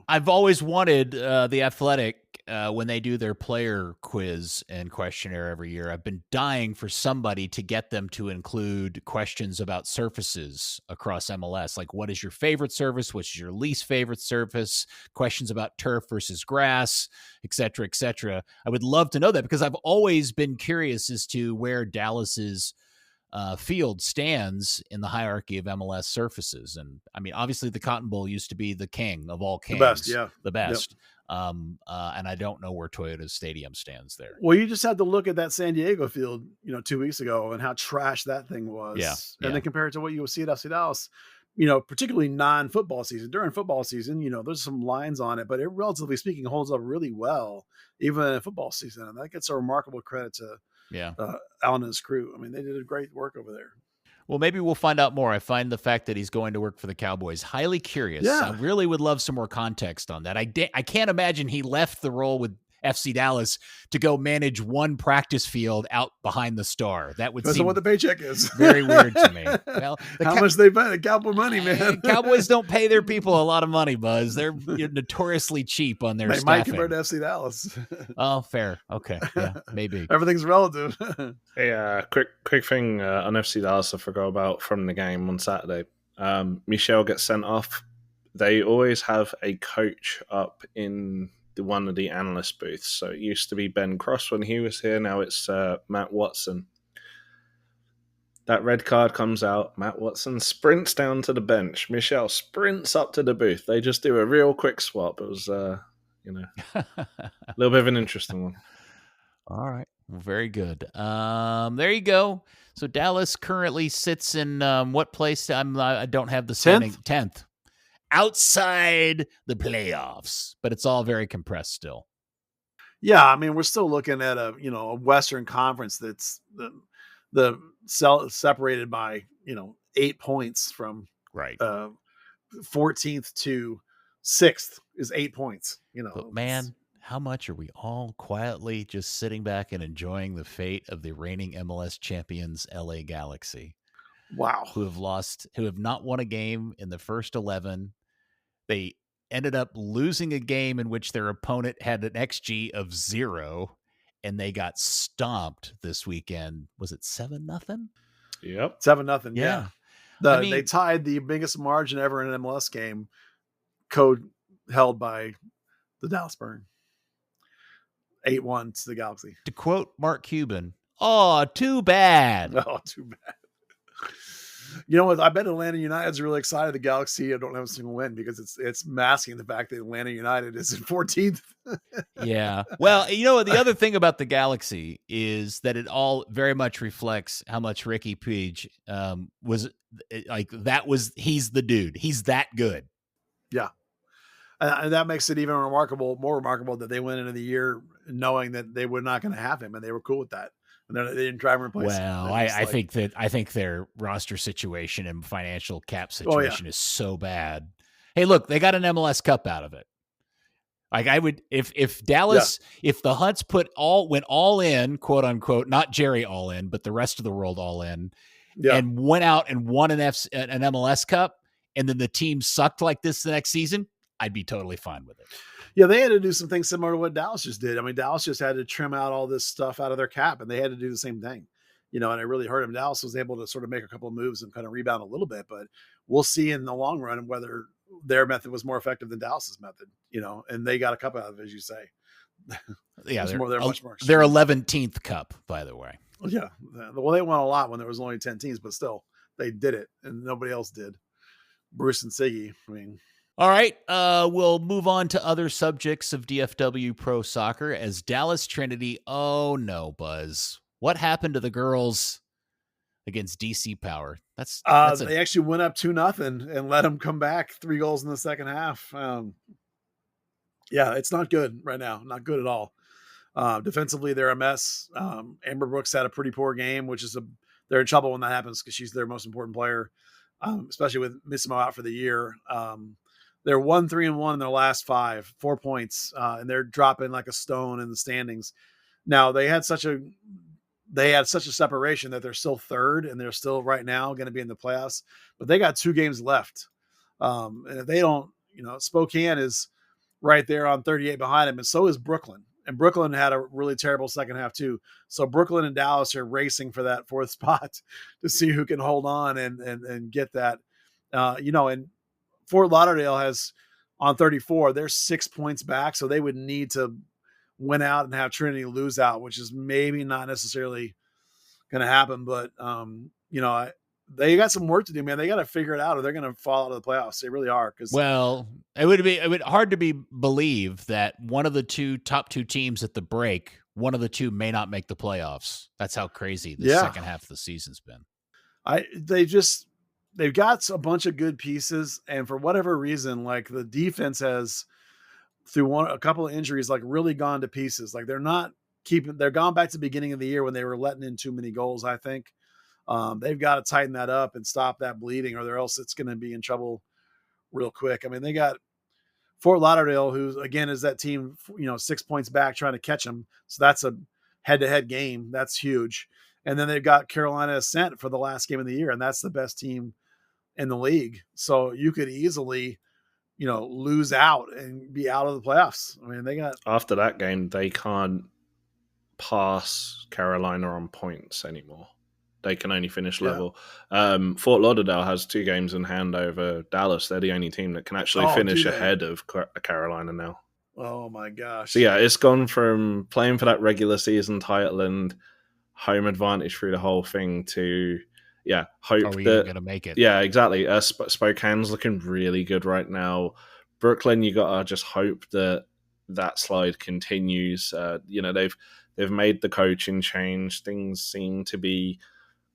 I've always wanted the Athletic, when they do their player quiz and questionnaire every year, I've been dying for somebody to get them to include questions about surfaces across MLS. Like, what is your favorite surface? Which is your least favorite surface? Questions about turf versus grass, et cetera, et cetera. I would love to know that because I've always been curious as to where Dallas's field stands in the hierarchy of MLS surfaces. And I mean, obviously the Cotton Bowl used to be the king of all kings, the best. Yep. And I don't know where Toyota's stadium stands there. Well, you just had to look at that San Diego field, 2 weeks ago and how trash that thing was. Yeah. And then compare it to what you will see at FC Dallas, particularly non-football season. During football season, there's some lines on it, but it, relatively speaking, holds up really well, even in football season. And that gets a remarkable credit to Alan and his crew. I mean, they did a great work over there. Well, maybe we'll find out more. I find the fact that he's going to work for the Cowboys highly curious. Yeah. I really would love some more context on that. I can't imagine he left the role with FC Dallas to go manage one practice field out behind the Star. That would seem what the paycheck is. Very weird to me. Well, how much they pay? Cowboy money, man. Cowboys don't pay their people a lot of money, Buzz. They're notoriously cheap on their they staffing. Might compared to FC Dallas. Oh, fair. Okay. Yeah, maybe. Everything's relative. Hey, quick thing on FC Dallas I forgot about from the game on Saturday. Michel gets sent off. They always have a coach up in one of the analyst booths. So it used to be Ben Cross when he was here. Now it's Matt Watson. That red card comes out. Matt Watson sprints down to the bench. Michel sprints up to the booth. They just do a real quick swap. It was, a little bit of an interesting one. All right. Well, very good. There you go. So Dallas currently sits in what place? I don't have the standing. 10th. Outside the playoffs, but it's all very compressed still. Yeah, I mean, we're still looking at a Western Conference that's the separated by 8 points from 14th to 6th is 8 points. But man, how much are we all quietly just sitting back and enjoying the fate of the reigning MLS champions, LA Galaxy? Wow, who have not won a game in the first 11. They ended up losing a game in which their opponent had an XG of 0, and they got stomped this weekend. Was it 7-0? Yep. 7-0. Yeah. They tied the biggest margin ever in an MLS game, code held by the Dallas Burn. 8-1 to the Galaxy. To quote Mark Cuban, "Oh, too bad." Oh, too bad. You know what? I bet Atlanta United's really excited the Galaxy don't have a single win because it's masking the fact that Atlanta United is in 14th. Yeah. Well, the other thing about the Galaxy is that it all very much reflects how much Ricky Puig was like. He's the dude. He's that good. Yeah. And that makes it even more remarkable that they went into the year knowing that they were not going to have him, and they were cool with that. And they didn't try and replace him. Well, I think their roster situation and financial cap situation is so bad. Hey, look, they got an MLS Cup out of it. Like I would, if Dallas, if the Hunts went all in, quote unquote, not Jerry all in, but the rest of the world all in, and went out and won an MLS Cup, and then the team sucked like this the next season, I'd be totally fine with it. Yeah, they had to do some things similar to what Dallas just did. I mean, Dallas just had to trim out all this stuff out of their cap, and they had to do the same thing. And it really hurt them. Dallas was able to sort of make a couple of moves and kind of rebound a little bit, but we'll see in the long run whether their method was more effective than Dallas's method, and they got a cup out of it, as you say. Yeah, they're much more. Their 11th cup, by the way. Yeah. Well, they won a lot when there was only 10 teams, but still, they did it, and nobody else did. Bruce and Siggy, I mean. All right, we'll move on to other subjects of DFW Pro Soccer as Dallas Trinity. Oh no, Buzz. What happened to the girls against DC Power? They actually went up 2-0 and let them come back 3 goals in the second half. It's not good right now. Not good at all. Defensively, they're a mess. Amber Brooks had a pretty poor game, they're in trouble when that happens because she's their most important player, especially with Missimo out for the year. They're 1-3-1 in their last 5, 4 points, and they're dropping like a stone in the standings. Now they had such a separation that they're still third, and they're still right now going to be in the playoffs. But they got 2 games left, and if they don't Spokane is right there on 38 behind him, and so is Brooklyn. And Brooklyn had a really terrible second half too. So Brooklyn and Dallas are racing for that 4th spot to see who can hold on and get that. And Fort Lauderdale has on 34, they're 6 points back. So they would need to win out and have Trinity lose out, which is maybe not necessarily going to happen. But, they got some work to do, man. They got to figure it out or they're going to fall out of the playoffs. They really are. It would hard to believe that one of the top two teams at the break, one of the two may not make the playoffs. That's how crazy the second half of the season's been. They've got a bunch of good pieces. And for whatever reason, like the defense has through a couple of injuries, like really gone to pieces. Like they're gone back to the beginning of the year when they were letting in too many goals, I think. They've got to tighten that up and stop that bleeding or else it's going to be in trouble real quick. I mean, they got Fort Lauderdale, who again is that team, 6 points back trying to catch them. So that's a head-to-head game. That's huge. And then they've got Carolina Ascent for the last game of the year, and that's the best team in the league. So you could easily, lose out and be out of the playoffs. I mean, after that game, they can't pass Carolina on points anymore. They can only finish level. Fort Lauderdale has 2 games in hand over Dallas. They're the only team that can actually finish ahead of Carolina now. Oh, my gosh. So, it's gone from playing for that regular season title and home advantage through the whole thing to, hope Are we that going to make it? Yeah, exactly. Spokane's looking really good right now. Brooklyn, you got to just hope that slide continues. They've made the coaching change. Things seem to be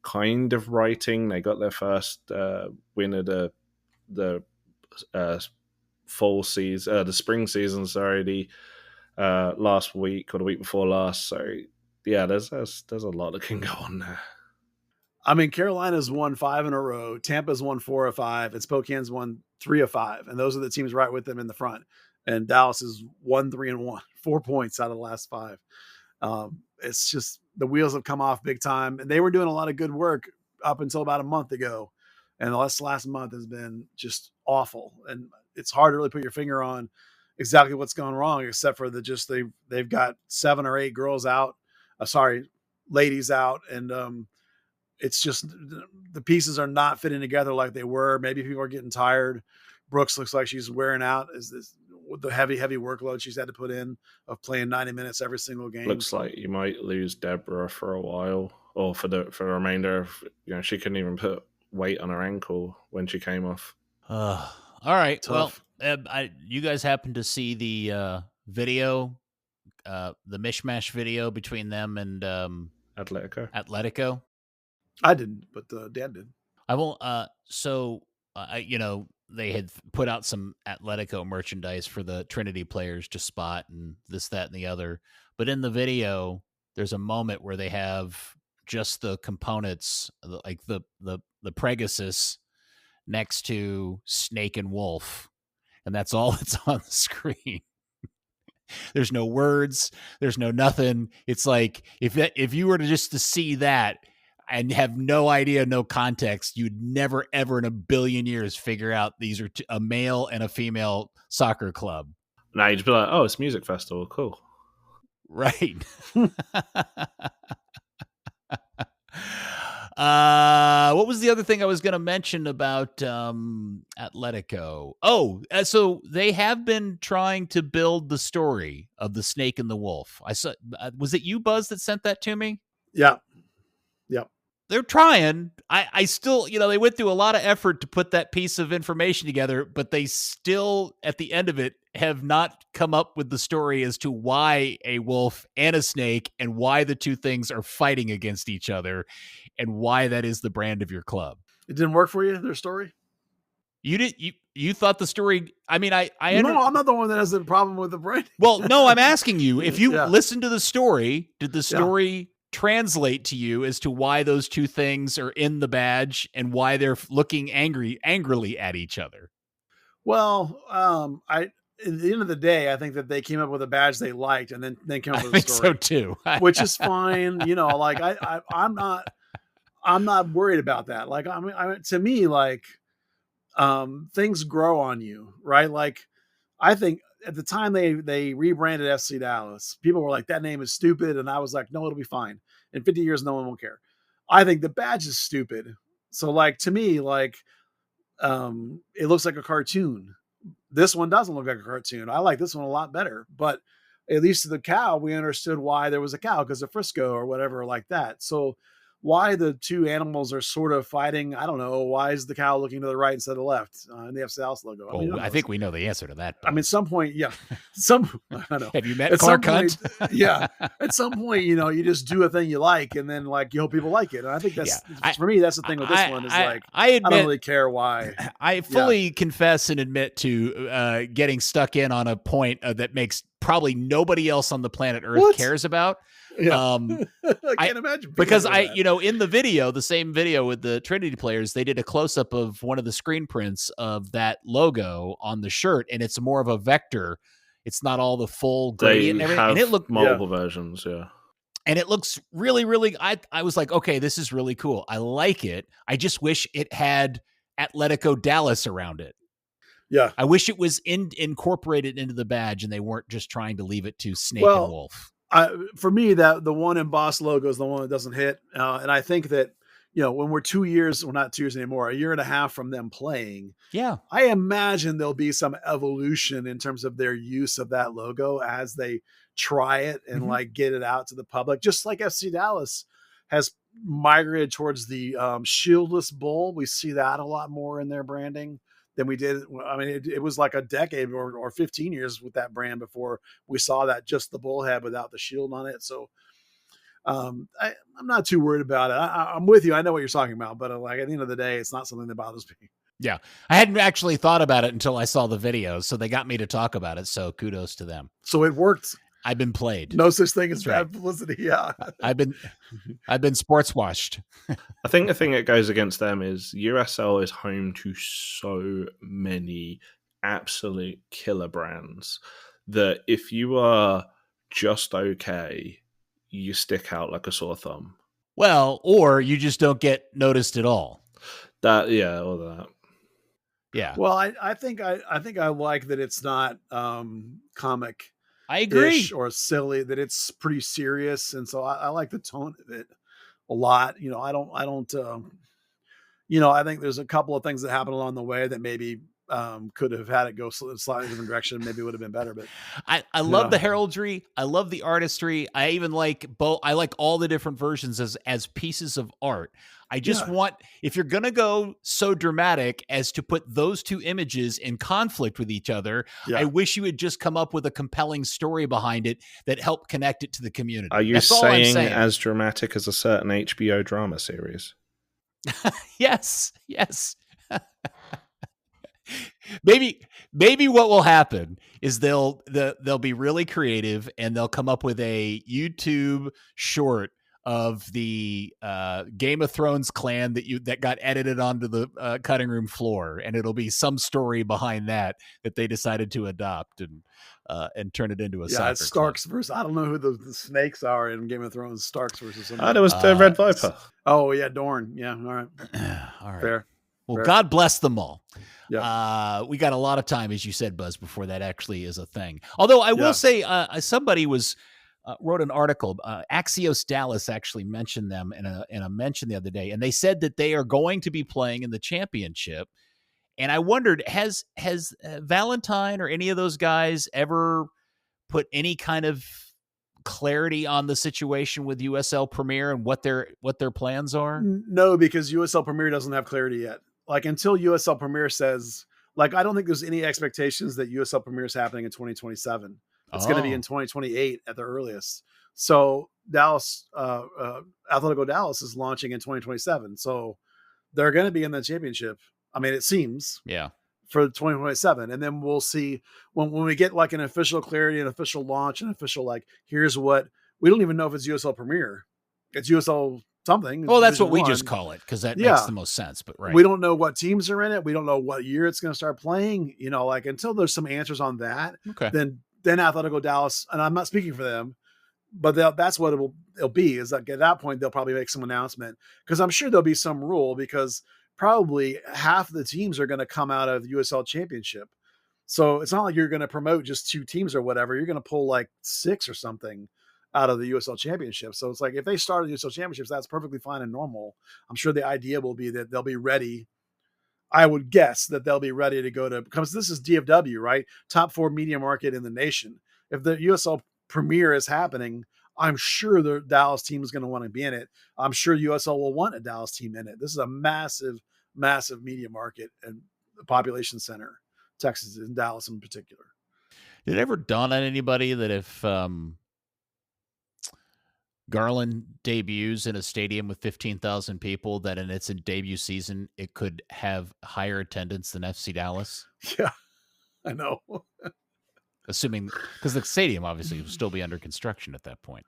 kind of writing. They got their first win of the fall season, the spring season. Sorry, the last week or the week before last. So there's a lot that can go on there. I mean, Carolina's won 5 in a row. Tampa's won 4 of 5, and Spokane's won 3 of 5, and those are the teams right with them in the front. And Dallas is 1-3-1, 4 points out of the last 5. It's just the wheels have come off big time, and they were doing a lot of good work up until about a month ago. And the last month has been just awful. And it's hard to really put your finger on exactly what's going wrong, except for they've got 7 or 8 girls out. Ladies out. And, it's just the pieces are not fitting together like they were. Maybe people are getting tired. Brooks looks like she's wearing out with the heavy workload she's had to put in of playing 90 minutes every single game. Looks like you might lose Deborah for a while or for the remainder of, she couldn't even put weight on her ankle when she came off. All right. Tough. Well, you guys happen to see the video, the mishmash video between them and Atletico? I didn't, but Dan did. I won't. They had put out some Atletico merchandise for the Trinity players to spot and this, that, and the other. But in the video, there's a moment where they have just the components, like the Pegasus next to Snake and Wolf, and that's all that's on the screen. There's no words. There's no nothing. It's like if you were to see that and have no idea, no context, you'd never, ever in a billion years figure out these are a male and a female soccer club. Now you'd just be like, oh, it's music festival. Cool. Right. What was the other thing I was going to mention about Atletico? So they have been trying to build the story of the Snake and the Wolf. I saw. Was it you, Buzz, that sent that to me? Yeah. They're trying. I still, they went through a lot of effort to put that piece of information together, but they still, at the end of it, have not come up with the story as to why a wolf and a snake and why the two things are fighting against each other and why that is the brand of your club. It didn't work for you, their story? You thought the story, I mean, No, I'm not the one that has a problem with the brand. Well, no, I'm asking you, if you listen to the story, did the story translate to you as to why those two things are in the badge and why they're looking angrily at each other? Well, at the end of the day, I think that they came up with a badge they liked and then came up with a story. I think so too. Which is fine. Like I'm not worried about that. Like, to me, like, things grow on you, right? Like, I think at the time they rebranded FC Dallas, people were like, that name is stupid. And I was like, no, it'll be fine. In 50 years, no one will care. I think the badge is stupid. So like, to me, like, it looks like a cartoon. This one doesn't look like a cartoon. I like this one a lot better, but at least the cow, we understood why there was a cow because of Frisco or whatever like that. So why the two animals are sort of fighting, I don't know. Why is the cow looking to the right instead of the left in the FC Dallas logo? I think we know the answer to that. I mean, at some point, yeah. I don't know. Have you met Clark Hunt? Yeah. At some point, you just do a thing you like, and then like you hope people like it. And I think that's for me. That's the thing with this one is like I don't really care why. I fully confess and admit to getting stuck in on a point that makes probably nobody else on the planet Earth cares about. Yeah. I can't imagine because in the video, the same video with the Trinity players, they did a close up of one of the screen prints of that logo on the shirt, and it's more of a vector. It's not all the full gradient and everything. And it looked multiple versions, and it looks really, really. I was like, okay, this is really cool. I like it. I just wish it had Atletico Dallas around it. Yeah, I wish it was incorporated into the badge, and they weren't just trying to leave it to Snake and Wolf. For me, that the one embossed logo is the one that doesn't hit. And I think that, when we're 2 years, well, not 2 years anymore, a year and a half from them playing, I imagine there'll be some evolution in terms of their use of that logo as they try it and like get it out to the public, just like FC Dallas has migrated towards the shieldless bull. We see that a lot more in their branding than we did. I mean, it was like a decade or 15 years with that brand before we saw that just the bullhead without the shield on it. So I'm not too worried about it. I'm with you. I know what you're talking about, but like at the end of the day, it's not something that bothers me. Yeah. I hadn't actually thought about it until I saw the videos. So they got me to talk about it. So kudos to them. So it worked. I've been played. No such thing as bad publicity. Yeah. I've been sports washed. I think the thing that goes against them is USL is home to so many absolute killer brands that if you are just okay, you stick out like a sore thumb. Well, or you just don't get noticed at all. All that. Yeah. Well, I think I like that it's not comic. I agree. Or silly, that it's pretty serious. And so I like the tone of it a lot. I think there's a couple of things that happened along the way that maybe could have had it go slightly different direction. Maybe it would have been better, but I love the heraldry. I love the artistry. I even like both. I like all the different versions as pieces of art. I just want, if you're going to go so dramatic as to put those two images in conflict with each other, I wish you would just come up with a compelling story behind it that helped connect it to the community. Are you saying as dramatic as a certain HBO drama series? Yes. Maybe what will happen is they'll be really creative and they'll come up with a YouTube short of the Game of Thrones clan that got edited onto the cutting room floor, and it'll be some story behind that they decided to adopt and turn it into a soccer it's Starks versus, I don't know who the snakes are in Game of Thrones. Starks versus somebody. There was the Red Viper. Oh yeah, Dorne. Yeah, all right. All right. Fair. Well, God bless them all. Yeah. We got a lot of time, as you said, Buzz, before that actually is a thing. Although I will say somebody wrote an article. Axios Dallas actually mentioned them in a mention the other day, and they said that they are going to be playing in the championship. And I wondered, has Valentine or any of those guys ever put any kind of clarity on the situation with USL Premier and what their plans are? No, because USL Premier doesn't have clarity yet. Like until USL Premier says, like, I don't think there's any expectations that USL Premier is happening in 2027. It's going to be in 2028 at the earliest. So Dallas, Atletico Dallas is launching in 2027. So they're going to be in the championship. I mean, it seems for 2027. And then we'll see when we get like an official clarity, an official launch, an official, like, here's what, we don't even know if it's USL Premier. It's USL something. Well, that's what we just call it, because that makes the most sense. But we don't know what teams are in it. We don't know what year it's going to start playing. Like until there's some answers on that, then Atletico Dallas, and I'm not speaking for them, but that's what it'll be, is like at that point, they'll probably make some announcement, because I'm sure there'll be some rule, because probably half the teams are going to come out of the USL Championship. So it's not like you're going to promote just 2 teams or whatever. You're going to pull like 6 or something out of the USL Championship. So it's like if they start the USL Championships, that's perfectly fine and normal. I'm sure the idea will be that they'll be ready. I would guess that they'll be ready to go to, because this is DFW, right? Top 4 media market in the nation. If the USL Premier is happening, I'm sure the Dallas team is going to want to be in it. I'm sure USL will want a Dallas team in it. This is a massive, massive media market and population center, Texas and Dallas in particular. Did it ever dawn on anybody that if Garland debuts in a stadium with 15,000 people, that in its debut season, it could have higher attendance than FC Dallas? Yeah, I know. Assuming, because the stadium obviously will still be under construction at that point.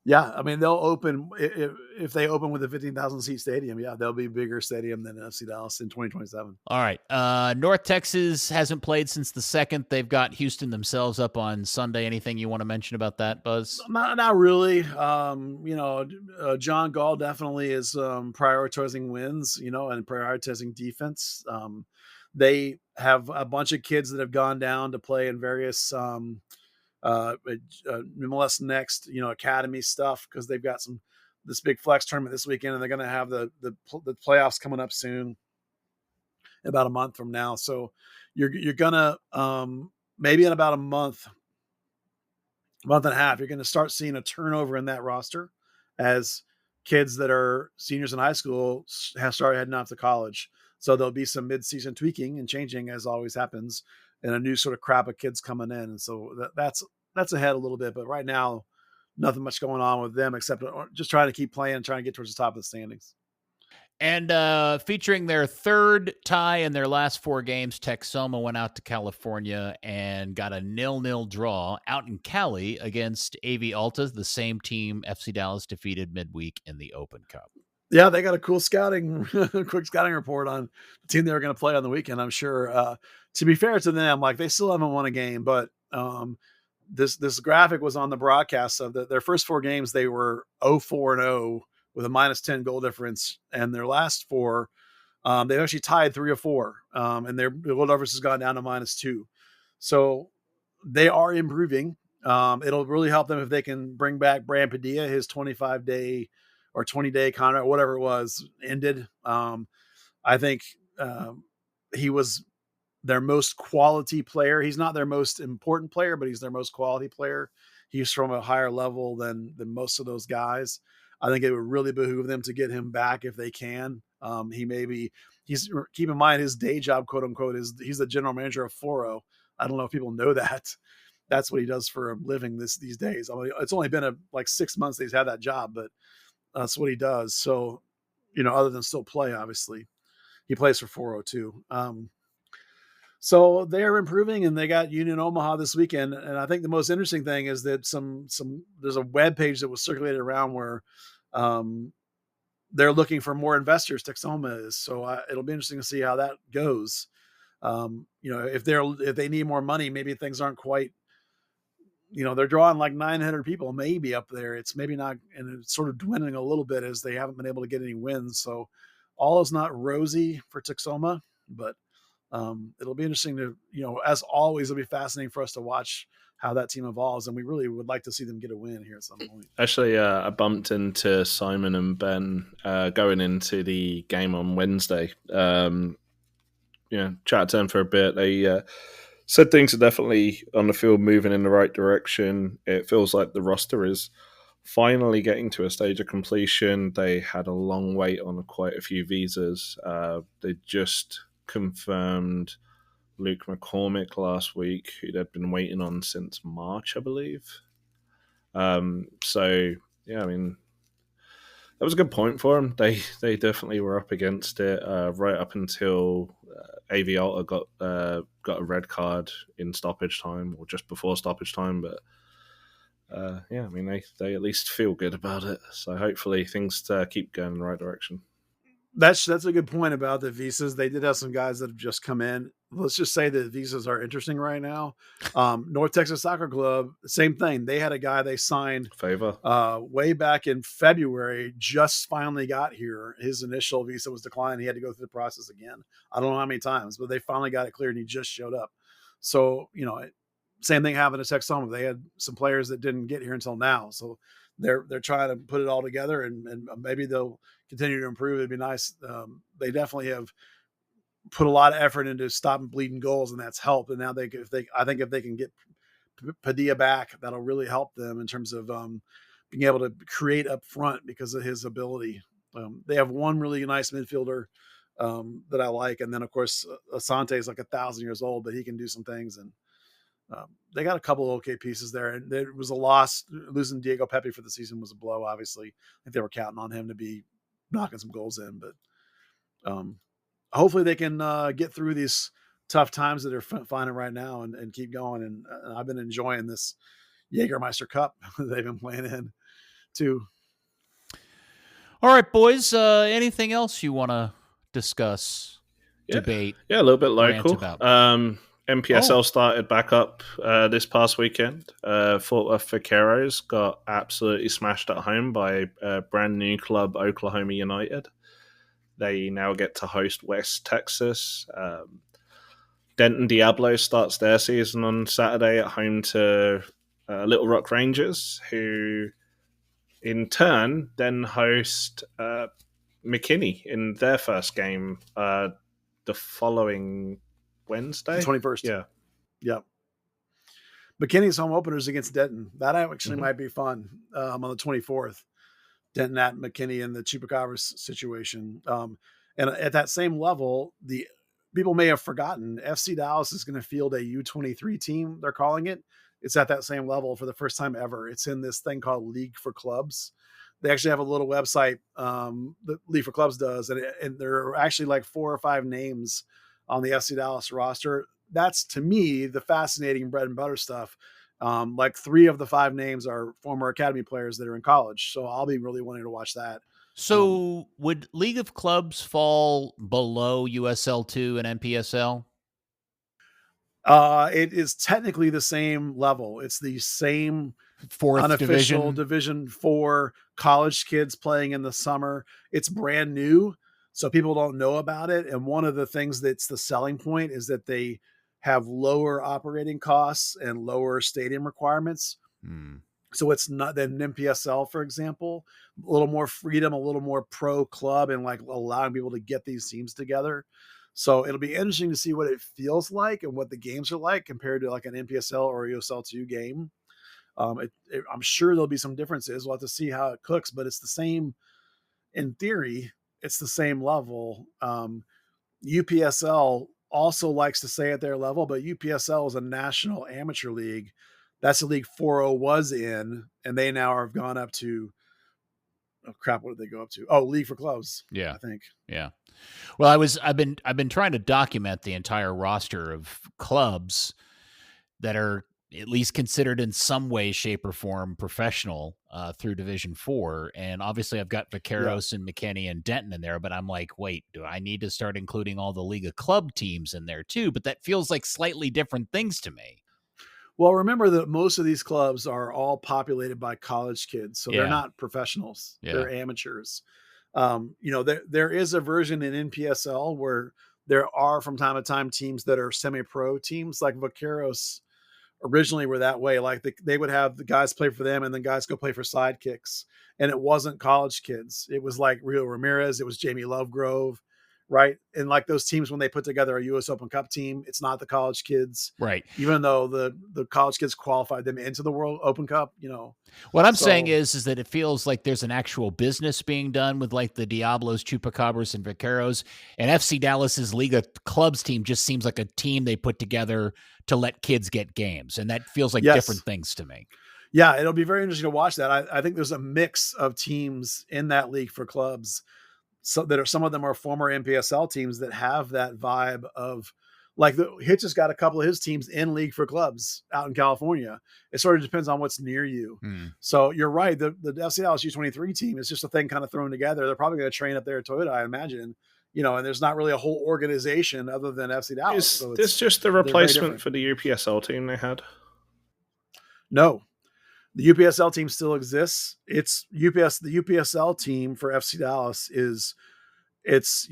Yeah, I mean, they'll open, if they open with a 15,000 seat stadium, yeah, they'll be a bigger stadium than FC Dallas in 2027. All right. North Texas hasn't played since the 2nd. They've got Houston themselves up on Sunday. Anything you want to mention about that, Buzz? Not really. John Gall definitely is prioritizing wins, and prioritizing defense. They have a bunch of kids that have gone down to play in various MLS Next, academy stuff, because they've got this big flex tournament this weekend, and they're going to have the playoffs coming up soon, about a month from now. So you're gonna maybe in about a month and a half, you're going to start seeing a turnover in that roster as kids that are seniors in high school have started heading off to college. So there'll be some mid-season tweaking and changing, as always happens, and a new sort of crop of kids coming in. And so that's ahead a little bit, but right now, nothing much going on with them except just trying to keep playing and trying to get towards the top of the standings. And featuring their 3rd tie in their last 4 games, Texoma went out to California and got a 0-0 draw out in Cali against AV Alta, the same team FC Dallas defeated midweek in the Open Cup. Yeah, they got a cool quick scouting report on the team they were going to play on the weekend, I'm sure. To be fair to them, like, they still haven't won a game, but this graphic was on the broadcast of their first 4 games. They were 0-4-0 with a -10 goal difference, and their last 4, they actually tied 3 or 4, and their goal difference has gone down to -2. So they are improving. It'll really help them if they can bring back Brand Padilla. His 25-day or 20-day contract, whatever it was, ended. I think he was their most quality player. He's not their most important player, but he's their most quality player. He's from a higher level than most of those guys. I think it would really behoove them to get him back if they can. He's keep in mind his day job, quote unquote, he's the general manager of Foro. I don't know if people know that. That's what he does for a living these days. I mean, it's only been like 6 months that he's had that job, but that's what he does. So, other than still play, obviously, he plays for Foro too. So they are improving, and they got Union Omaha this weekend. And I think the most interesting thing is that there's a web page that was circulated around where they're looking for more investors. Texoma is. So it'll be interesting to see how that goes. If they need more money, maybe things aren't quite, they're drawing like 900 people maybe up there. It's maybe not, and it's sort of dwindling a little bit as they haven't been able to get any wins. So all is not rosy for Texoma, but it'll be interesting to, as always, it'll be fascinating for us to watch how that team evolves. And we really would like to see them get a win here at some point. Actually, I bumped into Simon and Ben going into the game on Wednesday. Chatted to them for a bit. They said things are definitely on the field moving in the right direction. It feels like the roster is finally getting to a stage of completion. They had a long wait on quite a few visas. They just confirmed Luke McCormick last week, who they'd been waiting on since March, I believe. So, yeah, I mean, that was a good point for them. They definitely were up against it right up until AV Alta got a red card in stoppage time, or just before stoppage time. But I mean, they at least feel good about it. So hopefully things keep going in the right direction. That's a good point about the visas. They did have some guys that have just come in. Let's just say that visas are interesting right now. North Texas Soccer Club, same thing. They had a guy they signed Favor. way back in February, just finally got here. His initial visa was declined. He had to go through the process again. I don't know how many times, but they finally got it cleared and he just showed up. So, same thing happened to Texoma. They had some players that didn't get here until now. So they're trying to put it all together and maybe they'll continue to improve. It'd be nice. They definitely have put a lot of effort into stopping bleeding goals, and that's helped. And now if they can get Padilla back, that'll really help them in terms of being able to create up front because of his ability. They have one really nice midfielder that I like, and then of course Asante is like 1,000 years old, but he can do some things. And they got a couple of okay pieces there, and there was a loss. Losing Diego Pepe for the season was a blow. Obviously, I think they were counting on him to be knocking some goals in, but hopefully they can get through these tough times that they're finding right now and keep going. And I've been enjoying this Jägermeister Cup they've been playing in too. All right, boys. Anything else you want to discuss, debate? Yeah, a little bit local. NPSL Oh. started back up this past weekend. Fort Worth Vaqueros got absolutely smashed at home by a brand new club, Oklahoma United. They now get to host West Texas. Denton Diablo starts their season on Saturday at home to Little Rock Rangers, who in turn then host McKinney in their first game the following Wednesday? The 21st. Yeah. Yep. McKinney's home openers against Denton. That actually might be fun on the 24th. Denton at McKinney in the Chupacabras situation. And at that same level, the people may have forgotten FC Dallas is going to field a U23 team. They're calling it. It's at that same level for the first time ever. It's in this thing called League for Clubs. They actually have a little website that League for Clubs does. And there are actually like 4 or 5 names on the FC Dallas roster. That's, to me, the fascinating bread and butter stuff. Like 3 of the 5 names are former academy players that are in college. So I'll be really wanting to watch that. So would League of Clubs fall below USL2 and NPSL? It is technically the same level. It's the same 4th unofficial Division 4 college kids playing in the summer. It's brand new, so people don't know about it. And one of the things that's the selling point is that they have lower operating costs and lower stadium requirements. So it's not than NPSL, for example, a little more freedom, a little more pro club, and like allowing people to get these teams together. So it'll be interesting to see what it feels like and what the games are like compared to like an NPSL or USL2 game. I'm sure there'll be some differences. We'll have to see how it cooks, but it's the same in theory. It's the same level. UPSL also likes to stay at their level, but UPSL is a national amateur league. That's the league 4-0 was in, and they now have gone up to, oh crap, what did they go up to? Oh, League for Clubs. Yeah. I think. Yeah. Well, I've been trying to document the entire roster of clubs that are at least considered in some way, shape, or form professional through Division 4. And obviously I've got Vaqueros and McKinney and Denton in there, but I'm like, wait, do I need to start including all the League of Club teams in there too? But that feels like slightly different things to me. Well, remember that most of these clubs are all populated by college kids, so they're not professionals. Yeah. They're amateurs. There is a version in NPSL where there are from time to time teams that are semi-pro teams, like Vaqueros originally were that way. Like they would have the guys play for them and then guys go play for sidekicks. And it wasn't college kids. It was like Rio Ramirez. It was Jamie Lovegrove. Right. And like those teams, when they put together a US Open Cup team, it's not the college kids. Right. Even though the college kids qualified them into the World Open Cup, What I'm saying is that it feels like there's an actual business being done with like the Diablos, Chupacabras, and Vaqueros. And FC Dallas's League of Clubs team just seems like a team they put together to let kids get games. And that feels like different things to me. Yeah, it'll be very interesting to watch that. I think there's a mix of teams in that League for Clubs. So that are some of them are former NPSL teams that have that vibe of Like Hitch has got a couple of his teams in league for clubs out in California. It sort of depends on what's near you. So you're right. The FC Dallas U23 team is just a thing kind of thrown together. They're probably going to train up there at Toyota, I imagine. And there's not really a whole organization other than FC Dallas. So it's just the replacement for the UPSL team they had? No. The UPSL team still exists. It's the UPSL team for FC Dallas is it's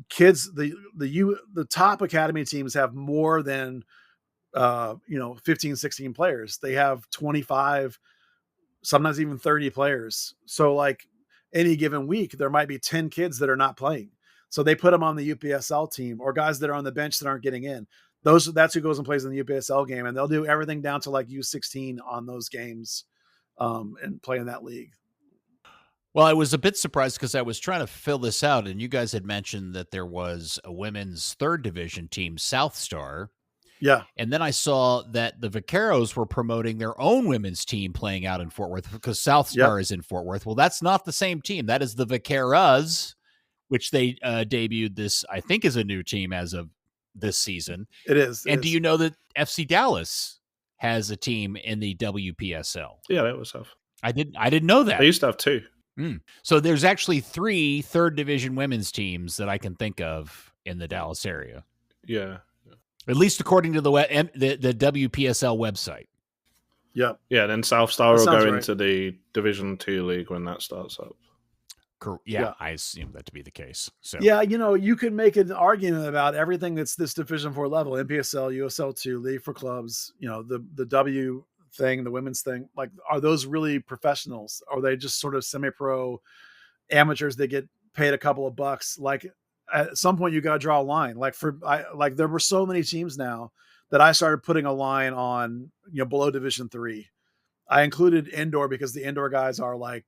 kids. The top academy teams have more than 15, 16 players. They have 25, sometimes even 30 players. So like any given week, there might be 10 kids that are not playing. So they put them on the UPSL team, or guys that are on the bench that aren't getting in. That's who goes and plays in the UPSL game, and they'll do everything down to like U16 on those games, and play in that league. Well, I was a bit surprised because I was trying to fill this out, and you guys had mentioned that there was a women's third division team, South Star. Yeah. And then I saw that the Vaqueros were promoting their own women's team playing out in Fort Worth because South Star is in Fort Worth. Well, that's not the same team. That is the Vaqueras, which they debuted this, I think, is a new team as of this season. It is. Do you know that FC Dallas has a team in the WPSL? Yeah, they always have. I didn't know that. They used to have 2. So there's actually 3 third division women's teams that I can think of in the Dallas area. Yeah. At least according to the WPSL website. Yeah. Yeah, then South Star will go into the Division 2 league when that starts up. Yeah, I assume that to be the case. So yeah, you can make an argument about everything that's this Division 4 level, NPSL, USL2, League for Clubs, the W thing, the women's thing. Like, are those really professionals? Or are they just sort of semi-pro amateurs that get paid a couple of bucks? Like, at some point you got to draw a line. Like there were so many teams now that I started putting a line on, below Division 3. I included indoor because the indoor guys are like,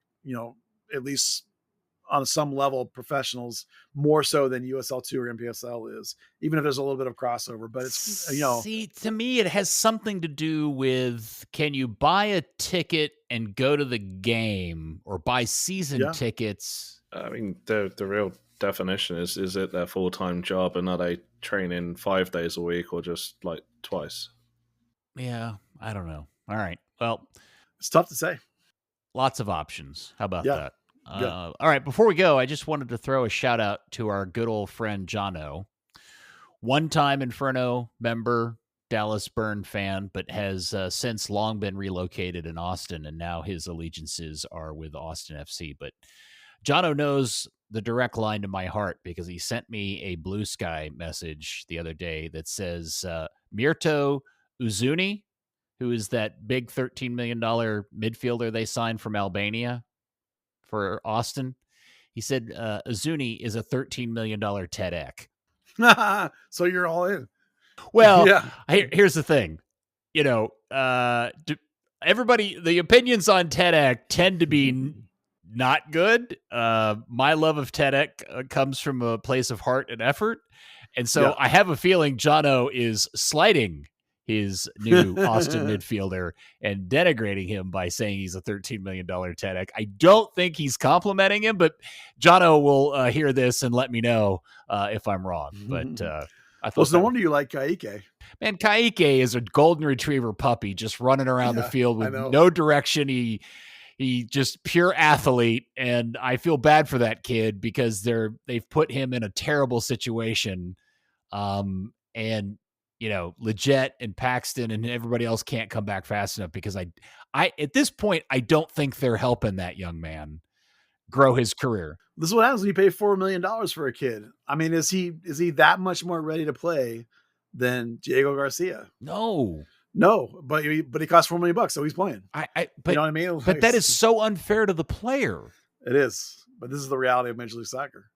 at least on some level professionals, more so than USL2 or NPSL is, even if there's a little bit of crossover. But it's, See, to me, it has something to do with, can you buy a ticket and go to the game, or buy season tickets? I mean, the real definition is it their full-time job, and are they training 5 days a week or just like twice? Yeah, I don't know. All right. Well, it's tough to say. Lots of options. How about that? Yeah. All right. Before we go, I just wanted to throw a shout out to our good old friend Jono, one-time Inferno member, Dallas Burn fan, but has since long been relocated in Austin, and now his allegiances are with Austin FC. But Jono knows the direct line to my heart because he sent me a Blue Sky message the other day that says Mirto Uzuni, who is that big $13 million midfielder they signed from Albania for Austin. He said Uzuni is a $13 million TEDx. So you're all in. Well, here's the thing. Everybody, the opinions on TEDx tend to be not good. My love of TEDx comes from a place of heart and effort. And so I have a feeling Jono is slighting his new Austin midfielder and denigrating him by saying he's a $13 million TEDx. I don't think he's complimenting him, but Jono will hear this and let me know if I'm wrong. But I thought no wonder you like Kaike. Man, Kaike is a golden retriever puppy just running around the field with no direction. He just pure athlete, and I feel bad for that kid because they've put him in a terrible situation. And Leggett and Paxton and everybody else can't come back fast enough because I at this point, I don't think they're helping that young man grow his career. This is what happens when you pay $4 million for a kid. I mean, is he that much more ready to play than Diego Garcia? No, but he costs $4 million, so he's playing. But you know what I mean? But that is so unfair to the player. It is, but this is the reality of Major League Soccer.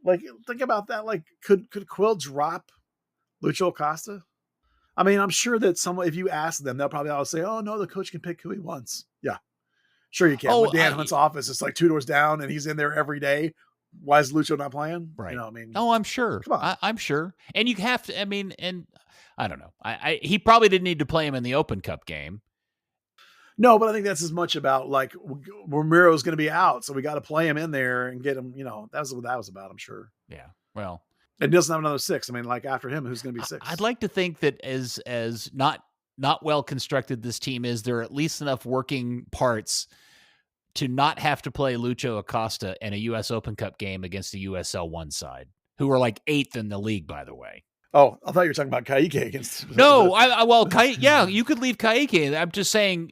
Like, think about that. Like, could Quill drop Lucho Acosta? I mean, I'm sure that if you ask them, they'll probably all say, "Oh no, the coach can pick who he wants." Yeah, sure you can. When Dan Hunt's office, it's like 2 doors down, and he's in there every day. Why is Lucho not playing? Right. I mean, I'm sure. Come on. I'm sure. And you have to. I mean, and I don't know. He probably didn't need to play him in the Open Cup game. No, but I think that's as much about like Ramiro's going to be out, so we got to play him in there and get him. That's what that was about. I'm sure. Yeah. Well, And he doesn't have another 6. I mean, like after him, who's going to be 6? I'd like to think that as not well constructed this team is, there are at least enough working parts to not have to play Lucho Acosta in a U.S. Open Cup game against the USL 1 side, who are like 8th in the league, by the way. Oh, I thought you were talking about Kaique against. No, yeah, you could leave Kaique. I'm just saying.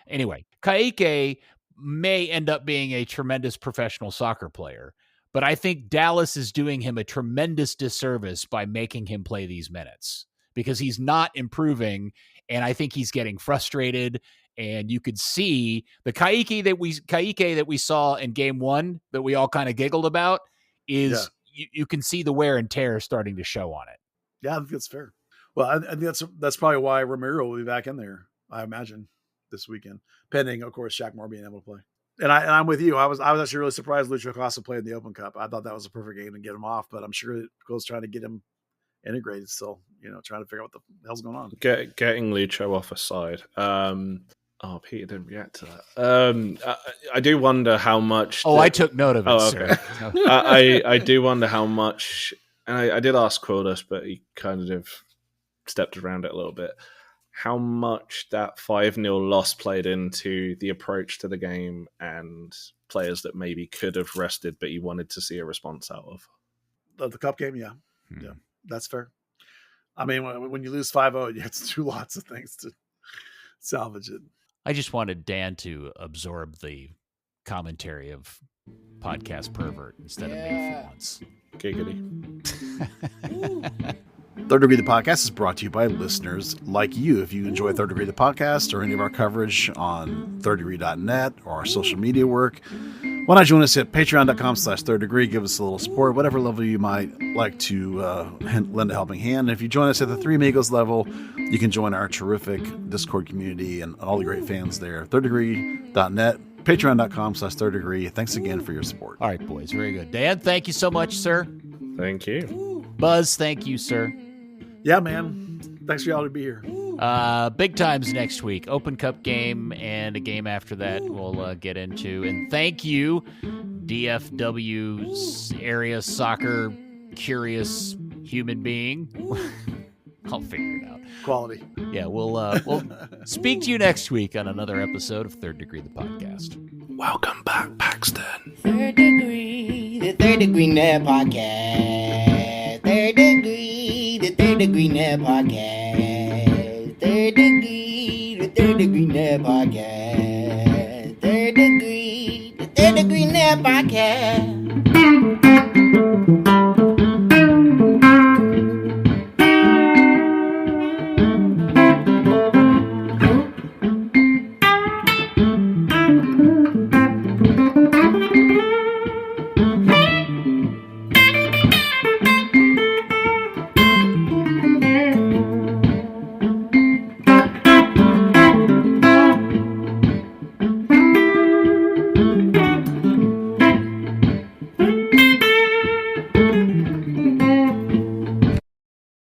Anyway, Kaique may end up being a tremendous professional soccer player, but I think Dallas is doing him a tremendous disservice by making him play these minutes because he's not improving, and I think he's getting frustrated. And you could see the Kaique that we saw in game 1 that we all kind of giggled about is. Yeah. You can see the wear and tear starting to show on it. Yeah, I think that's fair. Well, I think that's probably why Ramiro will be back in there, I imagine, this weekend, pending, of course, Shaq Moore being able to play. And I'm with you. I was actually really surprised Lucho Acosta played in the Open Cup. I thought that was a perfect game to get him off, but I'm sure Cole's trying to get him integrated still, trying to figure out what the hell's going on. Getting Lucho off aside. Peter didn't react to that. I do wonder how much. I took note of it. Okay. Sir. I do wonder how much, and I did ask Quildas, but he kind of stepped around it a little bit. How much that 5-0 loss played into the approach to the game and players that maybe could have rested, but you wanted to see a response out of. The Cup game, yeah. Yeah, that's fair. I mean, when you lose 5-0, you have to do lots of things to salvage it. I just wanted Dan to absorb the commentary of podcast pervert instead of me for once. Giggity. Third Degree the Podcast is brought to you by listeners like you. If you enjoy Third Degree the Podcast or any of our coverage on thirddegree.net or our social media work, why not join us at patreon.com/third degree. Give us a little support, whatever level you might like to lend a helping hand. And if you join us at the Three Amigos level, you can join our terrific Discord community and all the great fans there. thirddegree.net, patreon.com/third degree. Thanks again for your support. All right, boys. Very good. Dan, thank you so much, sir. Thank you. Buzz, thank you, sir. Yeah, man. Thanks for y'all to be here. Big times next week. Open Cup game and a game after that we'll get into. And thank you, DFW area soccer curious human being. I'll figure it out. Quality. Yeah, we'll speak to you next week on another episode of Third Degree the Podcast. Welcome back, Paxton. Third Degree, the Third Degree Net Podcast. Third Degree, the Third Degree Net Podcast. Third Degree, the Third Degree Net Podcast. Third Degree, the Third Degree Net Podcast.